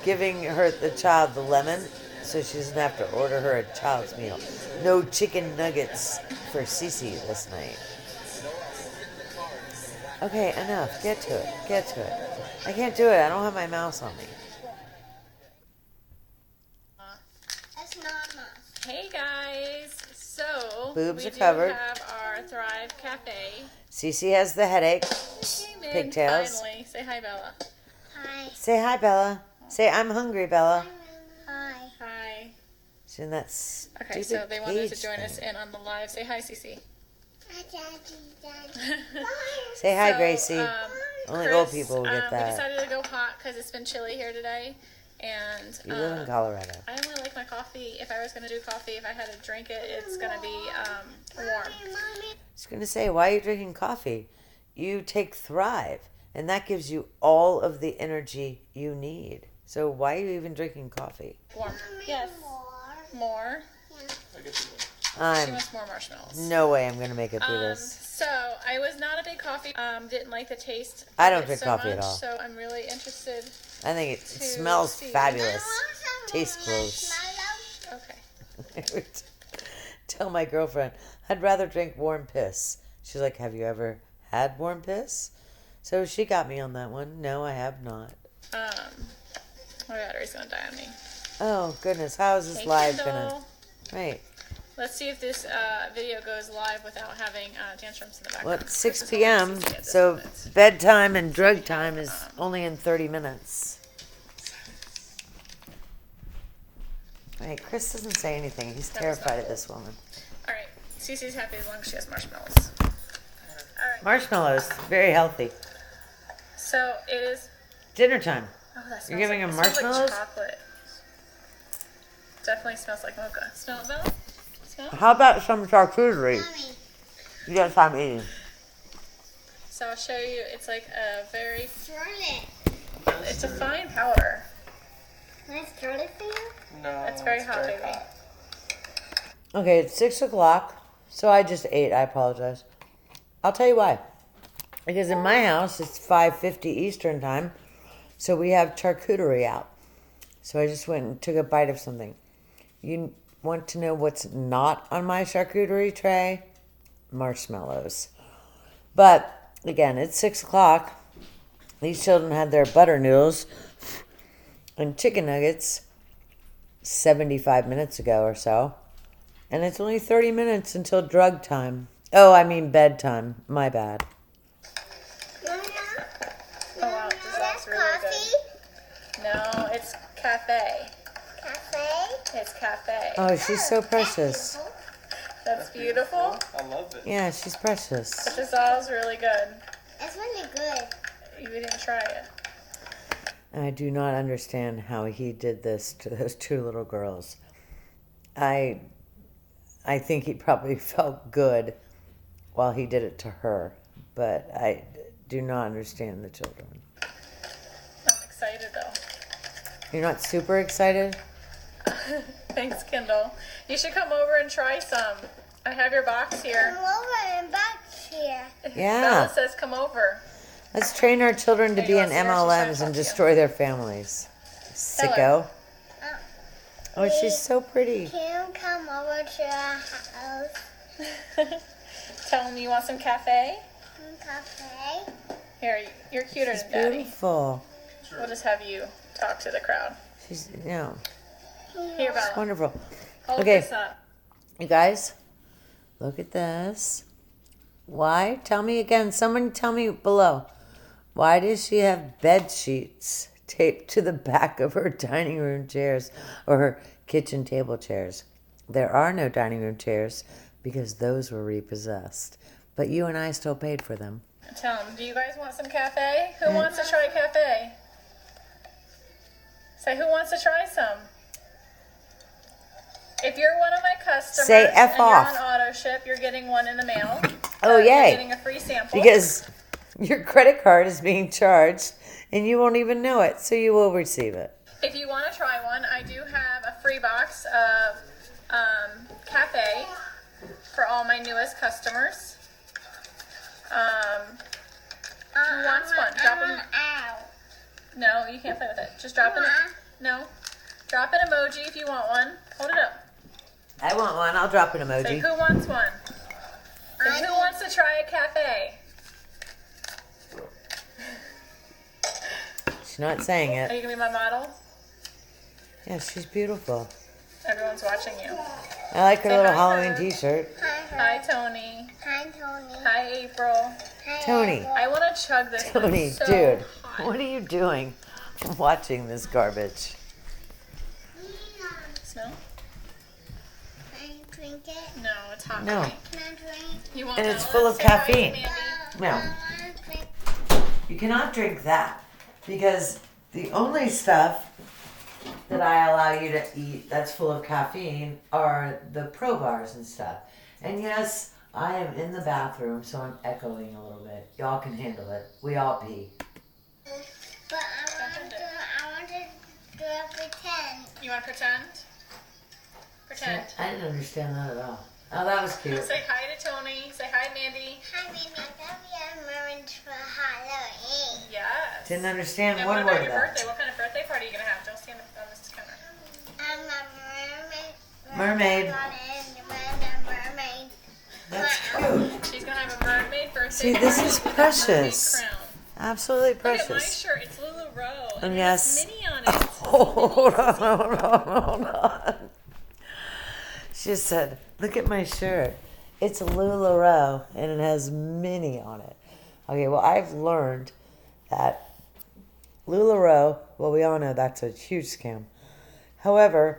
S1: giving the child the lemon so she doesn't have to order her a child's meal. No chicken nuggets for Cece this night. Okay, enough. Get to it. I can't do it. I don't have my mouse on me.
S4: That's not enough.
S3: Hey guys, so
S1: Boobs
S3: we
S1: are covered.
S3: have our Thrive Cafe.
S1: Cece has the headache.
S3: Came in
S1: Pigtails.
S3: finally. Say hi, Bella.
S4: Hi.
S1: Say hi, Bella. Say I'm hungry, Bella.
S4: Hi.
S3: Hi.
S1: She's in that stupid
S3: Okay, so they wanted to
S1: cage
S3: join us
S1: thing.
S3: in on the live. Say hi, Cece.
S1: Say hi,
S3: So,
S1: Gracie. Only old people will get
S3: We
S1: that.
S3: decided to go hot because it's been chilly here today. And
S1: You live in Colorado.
S3: I only like my coffee. If I was going to do coffee, if I had to drink it, it's going to be warm.
S1: I was going to say, why are you drinking coffee? You take Thrive, and that gives you all of the energy you need. So why are you even drinking coffee?
S3: Warm. Yes. More. She
S1: I'm
S3: wants more marshmallows.
S1: no way I'm going to make it through this.
S3: So I was not a big coffee. Didn't like the taste.
S1: I don't
S3: of it
S1: drink
S3: so
S1: coffee
S3: much,
S1: at all.
S3: So I'm really interested.
S1: I think it
S3: to
S1: smells
S3: see.
S1: fabulous. Tastes gross.
S3: Okay.
S1: Tell my girlfriend, I'd rather drink warm piss. She's like, have you ever had warm piss? So she got me on that one. No, I have not.
S3: My battery's gonna die on me.
S1: Oh, goodness. How is this
S3: Hey,
S1: live
S3: Kendall.
S1: going to... Right.
S3: Let's see if this video goes live without having tantrums in the background.
S1: Well, it's 6
S3: Chris is only
S1: p.m.,
S3: 60 at this
S1: so
S3: moment.
S1: bedtime and drug time is only in 30 minutes. Hey, Chris doesn't say anything. He's
S3: That was
S1: terrified
S3: not
S1: of this woman.
S3: All right, Cece's happy as long as she has marshmallows. All right.
S1: Marshmallows, very healthy.
S3: So it is.
S1: Dinner time.
S3: Oh, that smells
S1: You're giving
S3: like,
S1: him
S3: it smells
S1: marshmallows?
S3: Like chocolate. Definitely smells like mocha. Smell it, Bella? Smell?
S1: How about some charcuterie? Yes, I'm eating.
S3: So I'll show you. It's like a very. It's a fine powder.
S4: Can I stir it for you?
S5: No,
S3: It's very hot, baby.
S1: Okay, it's 6 o'clock, so I just ate. I apologize. I'll tell you why. Because in my house, it's 5:50 Eastern time, so we have charcuterie out. So I just went and took a bite of something. You want to know what's not on my charcuterie tray? Marshmallows. But, again, it's 6 o'clock. These children had their butter noodles and chicken nuggets 75 minutes ago or so. And it's only 30 minutes until drug time. Oh, I mean bedtime. My bad.
S3: Oh wow, this
S4: That's
S3: smells really
S4: coffee.
S3: good. No, it's cafe.
S4: Cafe.
S3: It's cafe.
S1: Oh, she's so precious.
S3: That's beautiful.
S5: I love it.
S1: Yeah, she's precious.
S3: But this all is really good.
S4: It's really good.
S3: You didn't try it.
S1: I do not understand how he did this to those two little girls. I think he probably felt good while he did it to her, but I do not understand the children.
S3: I'm excited though.
S1: You're not super excited?
S3: Thanks, Kendall. You should come over and try some. I have your box
S4: Come
S3: here.
S4: over and back here.
S1: Yeah.
S3: Bella says come over.
S1: Let's train our children to
S3: Hey,
S1: be
S3: you
S1: in
S3: wanna see her? She's trying to
S1: MLMs
S3: talk
S1: and
S3: to you.
S1: destroy their families.
S3: Tell
S1: Sicko. Oh, she's so pretty.
S4: Can you come over to our house?
S3: Tell them you want some cafe.
S4: Cafe.
S3: Here, you're cuter
S1: She's
S3: than Daddy.
S1: beautiful.
S3: We'll just have you talk to the crowd.
S1: She's, you know,
S3: Here, Bella.
S1: wonderful.
S3: Hold
S1: Okay.
S3: this up.
S1: You guys, look at this. Why? Tell me again. Someone tell me below. Why does she have bed sheets taped to the back of her dining room chairs or her kitchen table chairs? There are no dining room chairs because those were repossessed. But you and I still paid for them.
S3: Tell them, do you guys want some cafe? Who wants to try cafe? Say, who wants to try some? If you're one of my customers
S1: Say F
S3: and
S1: off.
S3: you're on auto ship, you're getting one in the mail.
S1: Oh,
S3: You're
S1: yay.
S3: getting a free sample.
S1: Because your credit card is being charged and you won't even know it, so you will receive it.
S3: If you want to try one, I do have a free box of cafe for all my newest customers. Who wants one? Drop an. No, you can't play with it. Just drop an. No. Drop an emoji if you want one. Hold it up.
S1: I want one. I'll drop an
S3: Say,
S1: emoji.
S3: who wants one? Say, who wants to try a cafe?
S1: She's not saying
S3: Are
S1: it.
S3: you going to be my model?
S1: Yeah, she's beautiful.
S3: Everyone's watching you.
S1: I like her
S3: Say
S1: little
S3: hi,
S1: Halloween
S3: Herb.
S1: t-shirt.
S3: Hi, Tony.
S4: Hi, Tony.
S3: Hi, April.
S1: Tony.
S3: I want to chug this. but
S1: Tony,
S3: it's so
S1: dude,
S3: hot.
S1: what are you doing watching this garbage?
S3: Smell?
S4: drink it?
S3: No, it's hot.
S1: No.
S3: Okay.
S4: Can I drink?
S3: You want
S1: And it's
S3: Bella
S1: full
S3: to
S1: of
S3: say hi to
S1: caffeine.
S3: Mandy?
S1: No.
S4: I want to drink.
S1: You cannot drink that because the only stuff that I allow you to eat that's full of caffeine are the pro bars and stuff. And yes, I am in the bathroom, so I'm echoing a little bit. Y'all can handle it. We all pee.
S4: But I want to do a pretend.
S3: You want to pretend? Pretend.
S1: I didn't understand that at all. Oh, that was cute.
S3: Say hi to Tony. Say hi, Mandy.
S4: Hi, Mimi. I thought we had mermaids for Halloween.
S3: Yes.
S1: Didn't understand
S3: And
S1: one
S3: what
S1: word
S3: about
S1: of
S3: your
S1: that.
S3: birthday? What kind of birthday party are you going to have? Don't stand on this counter.
S4: I'm a mermaid.
S1: Mermaid.
S4: Mermaid.
S1: That's cute.
S3: She's going to have a mermaid birthday
S1: See,
S3: party
S1: this is
S3: with a
S1: precious.
S3: mermaid crown.
S1: Absolutely
S3: Look at my
S1: precious.
S3: shirt. It's LuLaRoe.
S1: And
S3: it
S1: yes.
S3: has Minnie on it.
S1: Hold on. She just said, look at my shirt. It's LuLaRoe, and it has Minnie on it. Okay, well, I've learned that LuLaRoe, well, we all know that's a huge scam. However,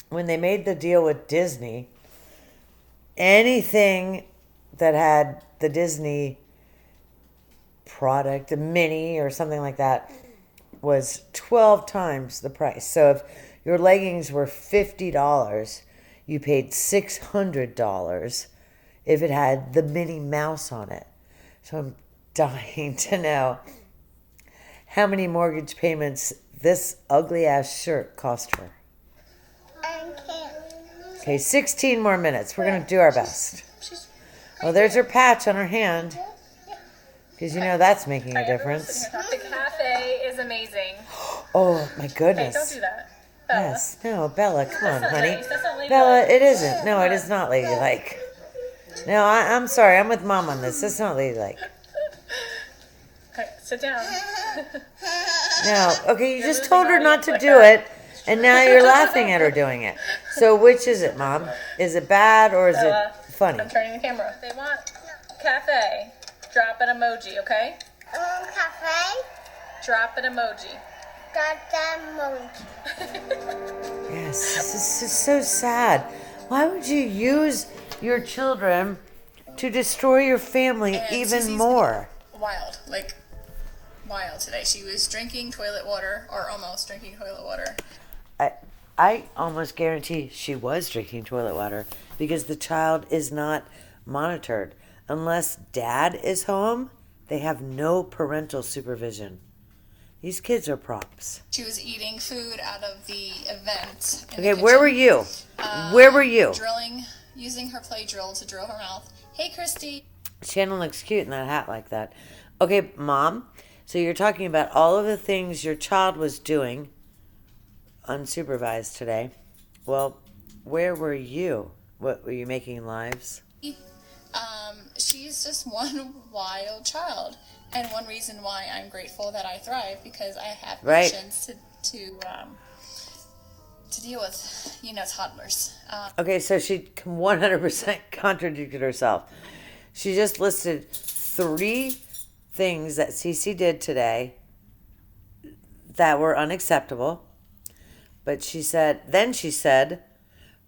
S1: when they made the deal with Disney, anything that had the Disney product, a Minnie or something like that, was 12 times the price. So if your leggings were $50, you paid $600 if it had the Minnie Mouse on it. So I'm dying to know how many mortgage payments this ugly ass shirt cost her.
S4: I can't.
S1: Okay, 16 more minutes. We're going to do our best. Oh, there's her patch on her hand. Because you know that's making a difference.
S3: The cafe is amazing.
S1: Oh, my
S3: Hey,
S1: goodness.
S3: don't do that. Bella.
S1: Yes. No, Bella, come on,
S3: not
S1: honey.
S3: nice. That's not ladylike.
S1: Bella, it isn't. No, it is not ladylike. No, I'm sorry. I'm with Mom on this. It's not ladylike.
S3: Okay, sit down.
S1: No. Okay, you
S3: You're
S1: just
S3: losing
S1: told her not
S3: audience
S1: to
S3: like
S1: do
S3: that.
S1: it, and now you're laughing at her doing it. So which is it, Mom? Is it bad or is
S3: Bella,
S1: it funny?
S3: I'm turning the camera. They want cafe. Drop an emoji, okay?
S4: Cafe.
S3: Drop an emoji.
S4: Got that emoji.
S1: Yes, this is so sad. Why would you use your children to destroy your family
S3: And
S1: even
S3: Cece's
S1: more?
S3: Wild, like wild today. She was drinking toilet water, or almost drinking toilet water.
S1: I almost guarantee she was drinking toilet water because the child is not monitored. Unless dad is home, they have no parental supervision. These kids are props.
S3: She was eating food out of the event.
S1: Okay, where were you? Where were you?
S3: Drilling, using her play drill to drill her mouth. Hey, Christy.
S1: Shannon looks cute in that hat like that. Okay, Mom, so you're talking about all of the things your child was doing unsupervised today. Well, where were you? What, were you making lives?
S3: She's just one wild child, and one reason why I'm grateful that I thrive, because I have
S1: Right.
S3: patience to deal with, toddlers.
S1: Okay, so she 100% contradicted herself. She just listed 3 things that Cece did today that were unacceptable. But she said,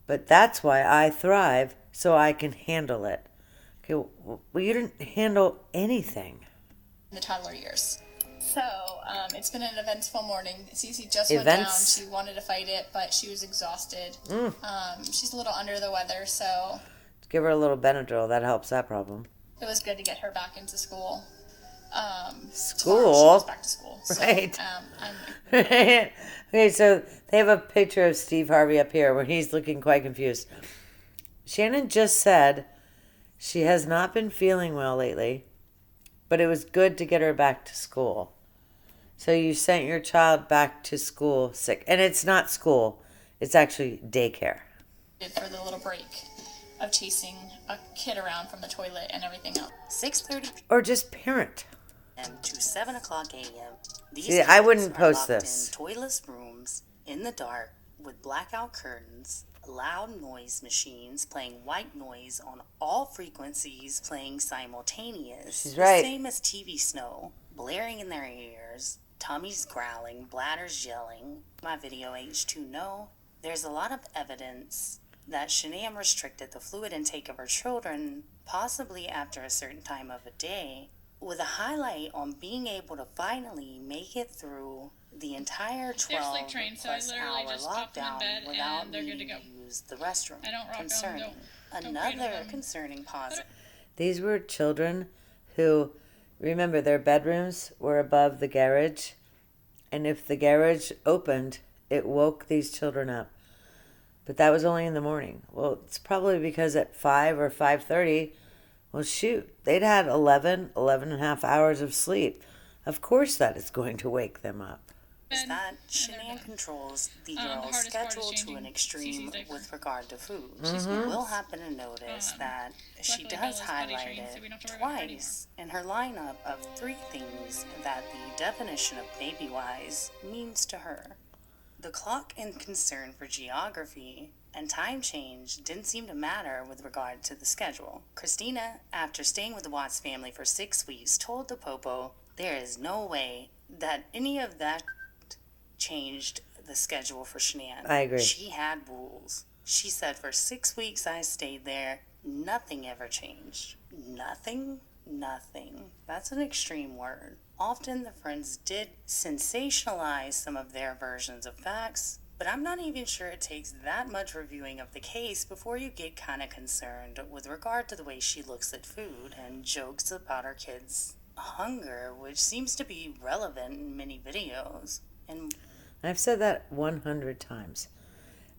S1: but that's why I thrive, so I can handle it. Okay, well, you didn't handle anything.
S3: In the toddler years. So, it's been an eventful morning. Cece just
S1: Events?
S3: went down. She wanted to fight it, but she was exhausted.
S1: Mm.
S3: She's a little under the weather, so
S1: Give her a little Benadryl. That helps that problem.
S3: it was good to get her back into school.
S1: School?
S3: Tomorrow she goes back to school. So,
S1: Right.
S3: I'm
S1: Okay, so they have a picture of Steve Harvey up here where he's looking quite confused. Shannon just said she has not been feeling well lately, but it was good to get her back to school. So you sent your child back to school sick. And it's not school. It's actually daycare.
S3: for the little break of chasing a kid around from the toilet and everything else.
S7: 6:30
S1: Or just parent.
S7: p.m. to 7 o'clock a.m. These
S1: See, I
S7: kids
S1: wouldn't
S7: are
S1: post
S7: locked
S1: this.
S7: in toyless rooms, in the dark, with blackout curtains, loud noise machines playing white noise on all frequencies playing simultaneous.
S1: She's right.
S7: The same as TV snow, blaring in their ears, tummies growling, bladders yelling. My video H2 no. There's a lot of evidence that Shanann restricted the fluid intake of her children, possibly after a certain time of a day, with a highlight on being able to finally make it through the entire
S3: They're
S7: 12
S3: sleep trained, so I
S7: plus
S3: literally
S7: hour
S3: just pop them in
S7: lockdown
S3: bed
S7: without
S3: and they're good to
S7: needing
S3: go.
S7: to use the restroom.
S3: I don't rock 'em,
S7: Concerning.
S3: don't
S7: Another
S3: cradle 'em.
S7: concerning positive.
S1: These were children who, remember, their bedrooms were above the garage, and if the garage opened, it woke these children up. But that was only in the morning. Well, it's probably because at 5 or 5:30, well, shoot, they'd had 11 and a half hours of sleep. Of course that is going to wake them up.
S7: Is that Shanann controls the girl's
S3: hardest part is
S7: schedule to
S3: changing
S7: an extreme
S3: Cece's diaper.
S7: with regard to food.
S1: Mm-hmm.
S7: You will happen to notice that she
S3: luckily
S7: does
S3: Bella's potty
S7: highlight
S3: trained, so we
S7: it
S3: don't have to worry about her
S7: twice in her lineup of 3 things that the definition of baby-wise means to her. The clock and concern for geography and time change didn't seem to matter with regard to the schedule. Christina, after staying with the Watts family for 6 weeks, told the Popo there is no way that any of that changed the schedule for Shanann.
S1: I agree.
S7: She had rules. She said for 6 weeks I stayed there, nothing ever changed. Nothing? Nothing. That's an extreme word. Often the friends did sensationalize some of their versions of facts, but I'm not even sure it takes that much reviewing of the case before you get kind of concerned with regard to the way she looks at food and jokes about her kids' hunger, which seems to be relevant in many videos. And
S1: I've said that 100 times.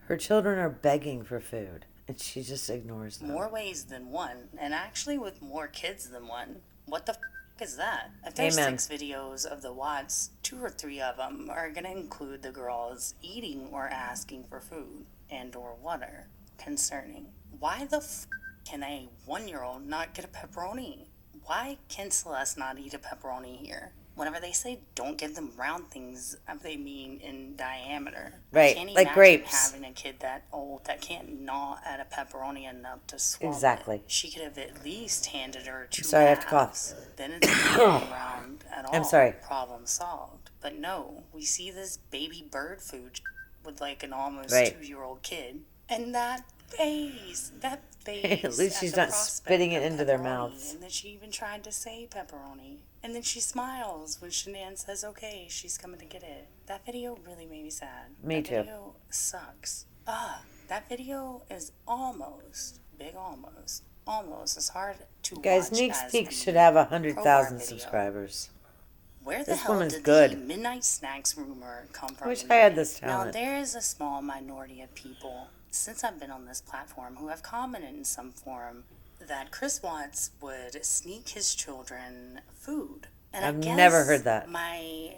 S1: Her children are begging for food, and she just ignores them.
S7: more ways than one, and actually with more kids than one. What the is that? If there's
S1: Amen.
S7: 6 videos of the Watts, 2 or 3 of them are going to include the girls eating or asking for food and or water. Concerning. Why the can a 1-year-old not get a pepperoni? Why can Celeste not eat a pepperoni here? Whenever they say don't give them round things, they mean in diameter.
S1: Right,
S7: I can't
S1: like
S7: imagine
S1: grapes.
S7: having a kid that old that can't gnaw at a pepperoni enough to swallow
S1: Exactly.
S7: it. She could have at least handed her 2
S1: Sorry, I have to
S7: halves. Then it's not round at all.
S1: I'm sorry.
S7: Problem solved. But no, we see this baby bird food with like an almost
S1: Right.
S7: 2-year-old kid. And that face.
S1: At least she's
S7: the
S1: not
S7: prospect
S1: spitting it
S7: of
S1: into their
S7: pepperoni.
S1: mouths.
S7: And then she even tried to say pepperoni. And then she smiles when Shanann says, okay, she's coming to get it. That video really made me sad.
S1: Me
S7: that
S1: too.
S7: video sucks. That video is almost as hard to
S1: Guys,
S7: watch
S1: Sneak
S7: as
S1: Peek
S7: the
S1: should have
S7: Crowbar
S1: 100,000
S7: video.
S1: subscribers.
S7: Where the
S1: This
S7: hell
S1: woman's
S7: did
S1: good.
S7: the midnight snacks rumor come from?
S1: Wish I had this
S7: Now,
S1: talent.
S7: there is a small minority of people, since I've been on this platform, who have commented in some form that Chris Watts would sneak his children food. And
S1: I've
S7: I guess
S1: never heard that.
S7: My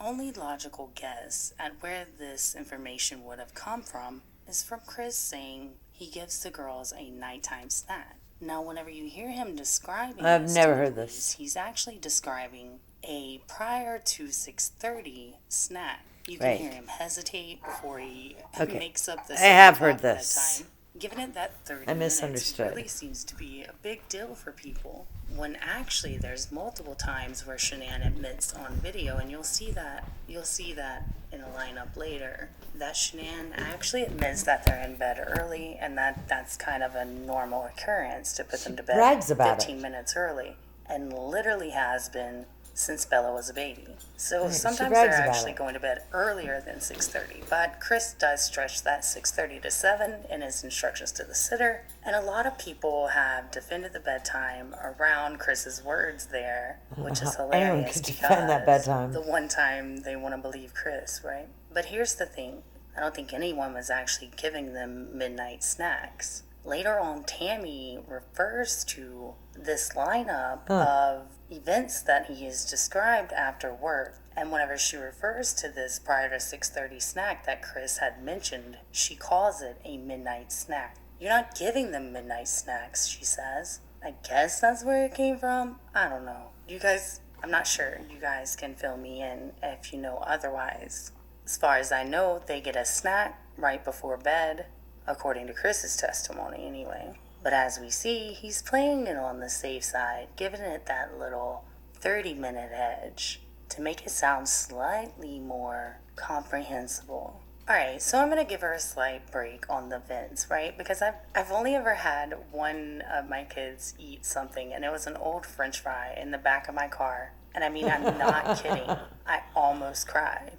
S7: only logical guess at where this information would have come from is from Chris saying he gives the girls a nighttime snack. Now, whenever you hear him describing
S1: I've
S7: this
S1: never
S7: to the
S1: heard
S7: police,
S1: this.
S7: he's actually describing a prior to 6:30 snack. You can
S1: Right.
S7: hear him hesitate before he
S1: Okay.
S7: makes up the
S1: I have
S7: second
S1: heard
S7: half
S1: this.
S7: bedtime. Given it that 30
S1: I
S7: minutes
S1: misunderstood.
S7: really seems to be a big deal for people, when actually there's multiple times where Shanann admits on video, and you'll see that in a lineup later, that Shanann actually admits that they're in bed early, and that's kind of a normal occurrence to put them to bed
S1: brags about
S7: 15
S1: it.
S7: minutes early, and literally has been since Bella was a baby. So
S1: Right, she
S7: sometimes
S1: brags
S7: they're
S1: about
S7: actually
S1: it.
S7: going to bed earlier than 6:30. But Chris does stretch that 6:30 to 7 in his instructions to the sitter. And a lot of people have defended the bedtime around Chris's words there, which is
S1: Anyone
S7: hilarious
S1: could
S7: because
S1: defend that bedtime.
S7: the one time they want to believe Chris, right? But here's the thing. I don't think anyone was actually giving them midnight snacks. Later on, Tammy refers to this lineup of events that he has described after work. And whenever she refers to this prior to 6:30 snack that Chris had mentioned, she calls it a midnight snack. You're not giving them midnight snacks, she says. I guess that's where it came from. I don't know. You guys, I'm not sure. You guys can fill me in if you know otherwise. As far as I know, they get a snack right before bed, according to Chris's testimony anyway. But as we see, he's playing it on the safe side, giving it that little 30-minute edge to make it sound slightly more comprehensible. Alright, so I'm gonna give her a slight break on the vents, right? Because I've only ever had one of my kids eat something, and it was an old French fry in the back of my car. And I mean, I'm not kidding. I almost cried.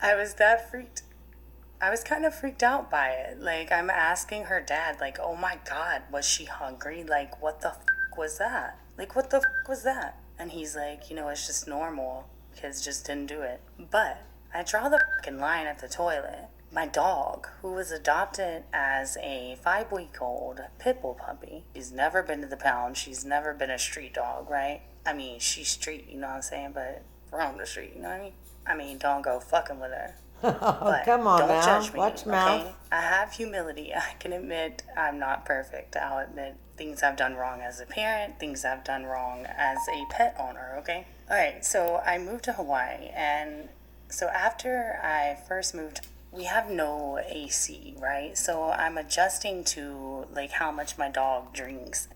S7: I was that freaked. I was kind of freaked out by it. Like, I'm asking her dad, like, oh my God, was she hungry? Like, what the was that? Like, what the was that? And he's like, it's just normal. Kids just didn't do it. But I draw the line at the toilet. My dog, who was adopted as a 5-week-old pit bull puppy, she's never been to the pound. She's never been a street dog, right? I mean, she's street, you know what I'm saying? But from the street, you know what I mean? I mean, don't go fucking with her.
S1: Oh,
S7: But
S1: come on
S7: don't
S1: now.
S7: judge me,
S1: Watch mouth.
S7: okay? I have humility. I can admit I'm not perfect. I'll admit things I've done wrong as a parent, things I've done wrong as a pet owner, okay? All right, so I moved to Hawaii, and so after I first moved, we have no AC, right? So I'm adjusting to like how much my dog drinks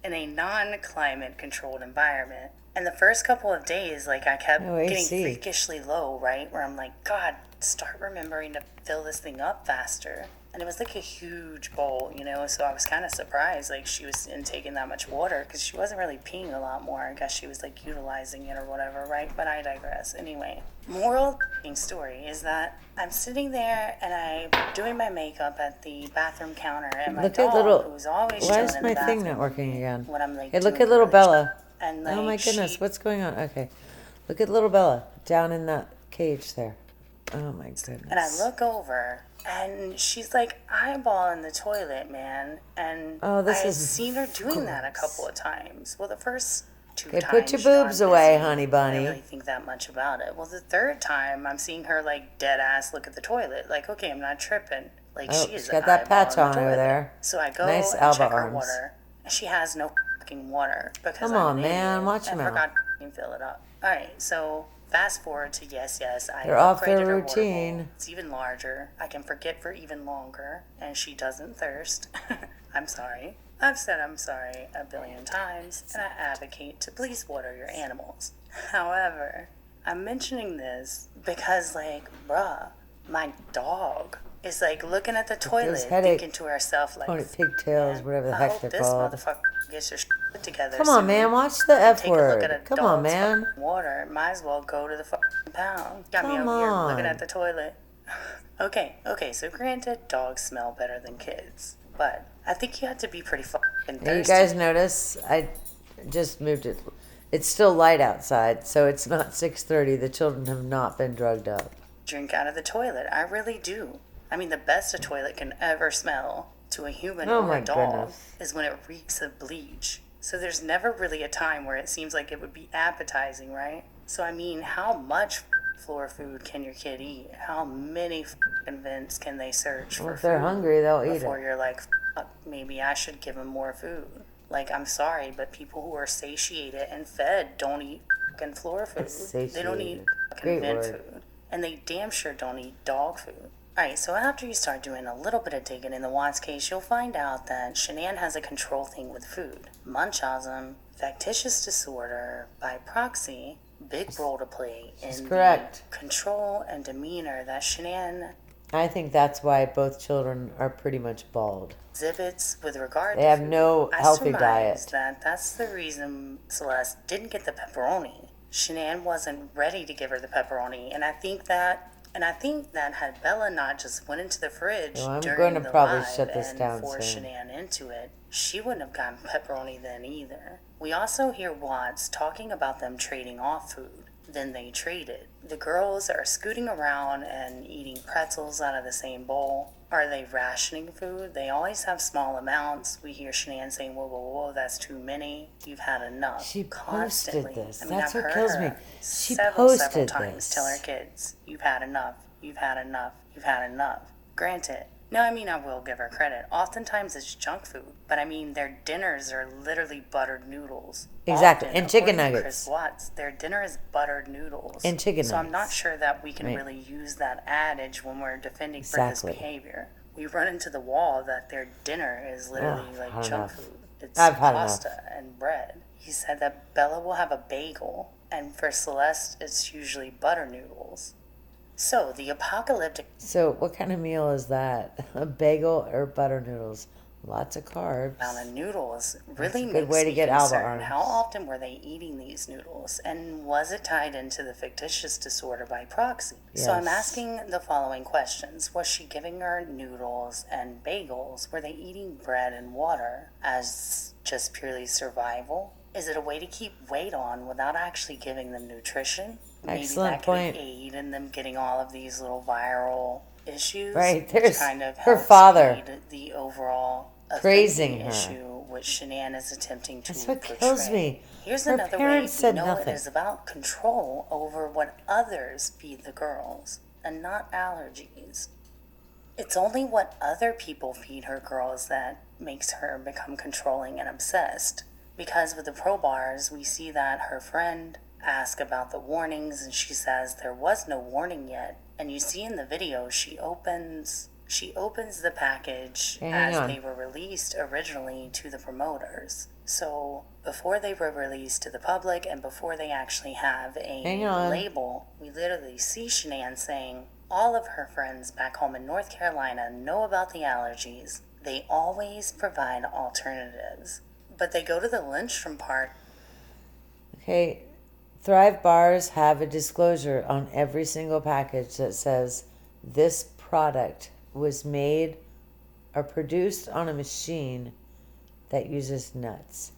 S7: in a non-climate controlled environment. And the first couple of days, like, I kept
S1: No
S7: getting
S1: AC.
S7: freakishly low, right? Where I'm like, God, start remembering to fill this thing up faster. And it was like a huge bowl, so I was kind of surprised, like, she was intaking that much water, because she wasn't really peeing a lot more. I guess she was, like, utilizing it or whatever, right? But I digress. Anyway, moral story is that I'm sitting there and I'm doing my makeup at the bathroom counter, and my
S1: Look
S7: dog,
S1: at little.
S7: who's always
S1: Why
S7: chilling
S1: is
S7: in
S1: my
S7: the
S1: thing
S7: bathroom
S1: not working again?
S7: when I'm like,
S1: Hey, look
S7: doing
S1: at little
S7: really
S1: Bella.
S7: and like,
S1: Oh my goodness,
S7: she
S1: what's going on? Okay. Look at little Bella down in that cage there. Oh my goodness.
S7: and I look over, and she's like eyeballing the toilet, man. And
S1: Oh, this
S7: I
S1: is
S7: seen her doing that a
S1: gross.
S7: couple of times. Well, the first two
S1: Okay,
S7: times,
S1: put your
S7: you know,
S1: boobs
S7: I'm
S1: away,
S7: busy.
S1: honey
S7: I
S1: bunny.
S7: didn't really think that much about it. Well, the third time, I'm seeing her like dead ass look at the toilet. Like, okay, I'm not tripping. Like,
S1: Oh,
S7: she is
S1: she's got that
S7: eyeballing
S1: patch
S7: the
S1: on over
S7: toilet.
S1: there.
S7: So I go
S1: Nice
S7: and
S1: elbow
S7: check her
S1: arms.
S7: water, and she has no fucking water because
S1: Come
S7: I'm
S1: on,
S7: an
S1: man,
S7: idiot
S1: watch
S7: and
S1: your
S7: forgot to fill it up. All right, so fast forward to yes, I
S1: They're off
S7: upgraded
S1: their
S7: her water bowl.
S1: routine.
S7: It's even larger. I can forget for even longer, and she doesn't thirst. I'm sorry. I've said I'm sorry a billion times, and I advocate to please water your animals. However, I'm mentioning this because, like, bruh, my dog is like looking at the toilet,
S1: headache,
S7: thinking to herself, like,
S1: pony pigtails,
S7: "Man,
S1: whatever the
S7: I
S1: heck
S7: hope
S1: they're
S7: this
S1: called."
S7: motherfucker gets her shit together.
S1: Come on,
S7: soon
S1: man, watch the
S7: and
S1: F
S7: take a look at
S1: word.
S7: a
S1: Come on,
S7: dog's
S1: man.
S7: fucking water. Might as well go to the fucking pound. Got me
S1: Come
S7: over here looking
S1: on.
S7: at the toilet. Okay, so granted, dogs smell better than kids, but I think you have to be pretty fucking thirsty.
S1: Hey, you guys notice I just moved it. It's still light outside, so it's not 6:30. The children have not been drugged up.
S7: Drink out of the toilet. I really do. I mean, the best a toilet can ever smell to a human
S1: Oh
S7: or
S1: my
S7: a dog
S1: goodness.
S7: is when it reeks of bleach. So there's never really a time where it seems like it would be appetizing, right? So I mean, how much floor food can your kid eat? How many vents can they search
S1: Well,
S7: for
S1: if they're
S7: food
S1: hungry, they'll eat
S7: before
S1: it.
S7: you're like, fuck, maybe I should give them more food? Like, I'm sorry, but people who are satiated and fed don't eat fucking floor food. They don't eat
S1: Satiated.
S7: fucking
S1: Great
S7: vent
S1: word.
S7: food. And they damn sure don't eat dog food. Alright, so after you start doing a little bit of digging in the Watts case, you'll find out that Shanann has a control thing with food. Munchausen, factitious disorder, by proxy, big role to play
S1: She's
S7: in
S1: correct.
S7: the control and demeanor that Shanann
S1: I think that's why both children are pretty much bald.
S7: exhibits with regard
S1: They
S7: to
S1: have
S7: food.
S1: no
S7: I
S1: healthy
S7: surmise
S1: diet.
S7: that that's the reason Celeste didn't get the pepperoni. Shanann wasn't ready to give her the pepperoni, and I think that had Bella not just went into the fridge
S1: Well, I'm
S7: during
S1: going to
S7: the
S1: probably
S7: live
S1: shut this
S7: and
S1: down
S7: forced
S1: soon.
S7: Shanann into it, she wouldn't have gotten pepperoni then either. We also hear Watts talking about them trading off food. Then they traded. The girls are scooting around and eating pretzels out of the same bowl. Are they rationing food? They always have small amounts. We hear Shanann saying, whoa, that's too many. You've had enough.
S1: She posted
S7: Constantly.
S1: this.
S7: I mean,
S1: That's
S7: I've
S1: what
S7: heard
S1: kills
S7: her
S1: me. She
S7: several
S1: posted
S7: times
S1: this.
S7: tell her kids, you've had enough. You've had enough. You've had enough. Granted. No, I mean, I will give her credit. Oftentimes it's junk food, but I mean, their dinners are literally buttered noodles.
S1: Exactly,
S7: Often,
S1: and chicken
S7: according to
S1: nuggets.
S7: Chris Watts, their dinner is buttered noodles.
S1: And chicken
S7: So I'm not
S1: nuggets.
S7: sure that we can
S1: Right.
S7: really use that adage when we're defending
S1: Exactly.
S7: for this behavior. We run into the wall that their dinner is literally
S1: Ugh,
S7: like
S1: had
S7: junk
S1: enough.
S7: food. It's
S1: I've had
S7: pasta and bread. He said that Bella will have a bagel, and for Celeste, it's usually butter noodles. So, the apocalyptic
S1: So, what kind of meal is that? A bagel or butter noodles? Lots of carbs.
S7: amount of noodles
S1: That's
S7: really
S1: a good
S7: makes
S1: way to
S7: me
S1: get Alba
S7: concerned.
S1: arms.
S7: How often were they eating these noodles? And was it tied into the fictitious disorder by proxy? So I'm
S1: Yes.
S7: asking the following questions. Was she giving her noodles and bagels? Were they eating bread and water as just purely survival? Is it a way to keep weight on without actually giving them nutrition? Maybe
S1: Excellent
S7: that could
S1: point.
S7: aid in them getting all of these little viral issues,
S1: Right,
S7: which
S1: there's
S7: kind of
S1: her
S7: helps
S1: father
S7: aid the overall
S1: praising
S7: affinity
S1: her.
S7: issue which Shanann is attempting to
S1: That's what
S7: portray.
S1: kills me.
S7: Here's
S1: Her
S7: another way
S1: parents
S7: we
S1: said
S7: know
S1: nothing.
S7: it is about control over what others feed the girls and not allergies. It's only what other people feed her girls that makes her become controlling and obsessed. Because with the pro bars, we see that her friend asked about the warnings and she says there was no warning yet. And you see in the video she opens the package
S1: Hey, hang
S7: as
S1: on.
S7: they were released originally to the promoters. So before they were released to the public and before they actually have
S1: Hang
S7: a
S1: on.
S7: label, we literally see Shanann saying all of her friends back home in North Carolina know about the allergies. They always provide alternatives. But they go to the Lindstrom part.
S1: Okay, Thrive bars have a disclosure on every single package that says this product was made or produced on a machine that uses nuts.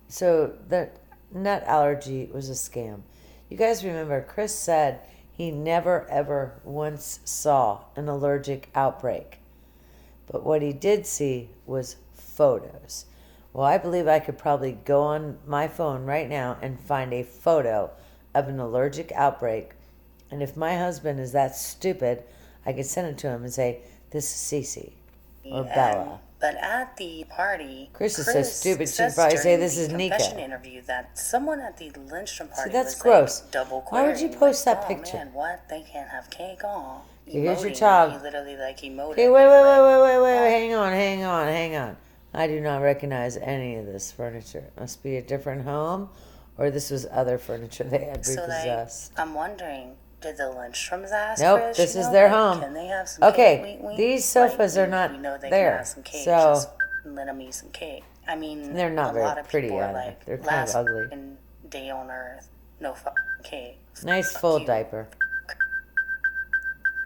S1: So the nut allergy was a scam. You guys remember Chris said he never ever once saw an allergic outbreak. But what he did see was photos. Well, I believe I could probably go on my phone right now and find a photo of an allergic outbreak. And if my husband is that stupid, I could send it to him and say, this is Cece or Bella.
S7: But at the party,
S1: Chris is so stupid, she'd
S7: says
S1: probably say,
S7: during
S1: "This
S7: the
S1: is Nika."
S7: confession interview that someone at the Lindstrom party
S1: that's
S7: was
S1: gross.
S7: like double
S1: Why would you
S7: querying,
S1: post
S7: like,
S1: that
S7: "Oh,
S1: picture?"
S7: Man, what? They can't have cake? Oh,
S1: Okay, here's your
S7: emoting.
S1: child.
S7: He literally like emoted.
S1: Okay, wait, hang on. I do not recognize any of this furniture. It must be a different home, or this was other furniture they had
S7: So like,
S1: repossessed.
S7: I'm wondering, did the Lindstroms ask
S1: Nope,
S7: Chris,
S1: this
S7: you
S1: is
S7: know,
S1: their
S7: like,
S1: home.
S7: Can they have some
S1: Okay,
S7: cake? Wink, wink?
S1: these sofas
S7: Like,
S1: are not
S7: we know they
S1: there,
S7: can have some cake.
S1: so-
S7: Just let them eat some cake. I mean,
S1: They're not
S7: a
S1: very
S7: lot of
S1: pretty
S7: people are
S1: either.
S7: like,
S1: They're kind
S7: last
S1: of ugly.
S7: fucking day on earth, no fucking cake.
S1: Nice
S7: Fuck
S1: full
S7: you.
S1: diaper.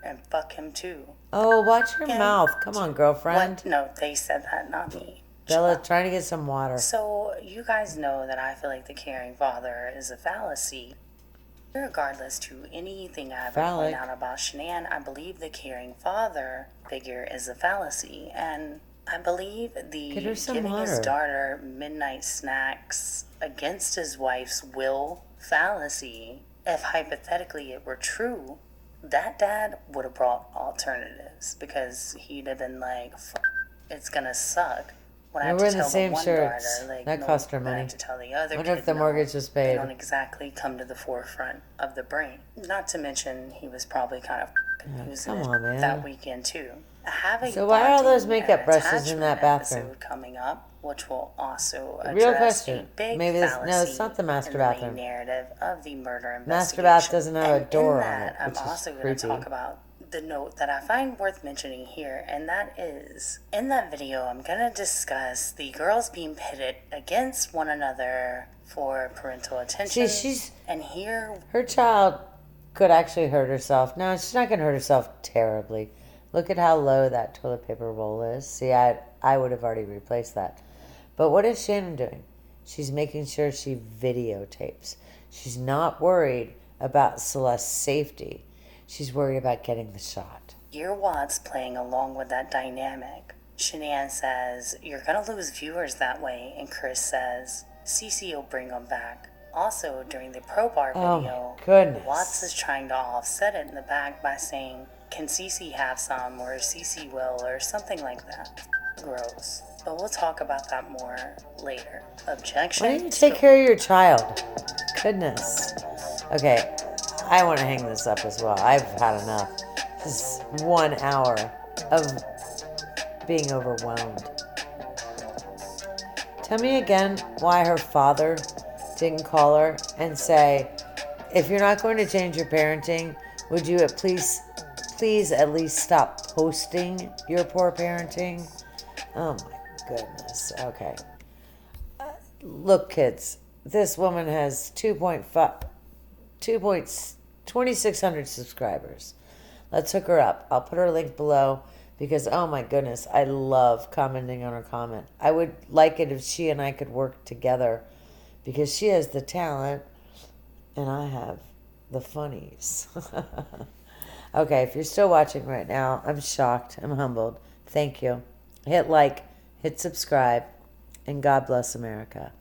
S7: And fuck him too.
S1: Oh, watch your
S7: Again,
S1: mouth. Come on, girlfriend.
S7: What? No, they said that, not me.
S1: Bella, trying to get some water.
S7: So, you guys know that I feel like the caring father is a fallacy. Regardless to anything I ever
S1: Phallic.
S7: point out about Shanann, I believe the caring father figure is a fallacy. And I believe the
S1: Get her some
S7: giving his
S1: water.
S7: daughter midnight snacks against his wife's will fallacy, if hypothetically it were true, that dad would have brought alternatives because he'd have been like, it's gonna suck. When I have
S1: We're
S7: to
S1: in the
S7: tell
S1: same
S7: one
S1: shirts.
S7: daughter, like,
S1: That
S7: no,
S1: cost her
S7: then I
S1: money.
S7: have to tell the other
S1: Wonder
S7: kid,
S1: if the
S7: no,
S1: mortgage was
S7: they
S1: paid.
S7: don't exactly come to the forefront of the brain. Not to mention, he was probably kind of losing
S1: come
S7: it
S1: on, man.
S7: that weekend too. I have a
S1: So why are all those
S7: bonding
S1: makeup
S7: and
S1: brushes in that
S7: attachment
S1: bathroom?
S7: episode coming up, which will also address
S1: Real question.
S7: a big
S1: Maybe this-
S7: fallacy
S1: no, it's not the master
S7: in
S1: bathroom.
S7: the main narrative of the murder investigation.
S1: Master bath doesn't have a
S7: And
S1: door
S7: in
S1: on
S7: that,
S1: it,
S7: I'm
S1: which is
S7: also going to
S1: creepy.
S7: talk about the note that I find worth mentioning here, and that is, in that video, I'm going to discuss the girls being pitted against one another for parental attention.
S1: she's-
S7: and here,
S1: Her child could actually hurt herself. No, she's not going to hurt herself terribly. Look at how low that toilet paper roll is. See, I would have already replaced that. But what is Shannon doing? She's making sure she videotapes. She's not worried about Celeste's safety. She's worried about getting the shot.
S7: here Watts playing along with that dynamic. Shanann says, "You're going to lose viewers that way," and Chris says, "Cece will bring them back." Also, during the Pro Bar
S1: Oh,
S7: video,
S1: my goodness.
S7: Watts is trying to offset it in the back by saying, "Can Cece have some?" or "Cece will," or something like that. Gross. But we'll talk about that more later. Objection.
S1: Why don't you take care of your child? Goodness. Okay, I want to hang this up as well. I've had enough. This is 1 hour of being overwhelmed. Tell me again why her father didn't call her and say, if you're not going to change your parenting, Would you please at least stop posting your poor parenting? Oh my goodness. Okay. Look, kids, this woman has 2,600 subscribers. Let's hook her up. I'll put her link below because, oh my goodness, I love commenting on her comment. I would like it if she and I could work together because she has the talent and I have the funnies. Okay, if you're still watching right now, I'm shocked. I'm humbled. Thank you. Hit like, hit subscribe, and God bless America.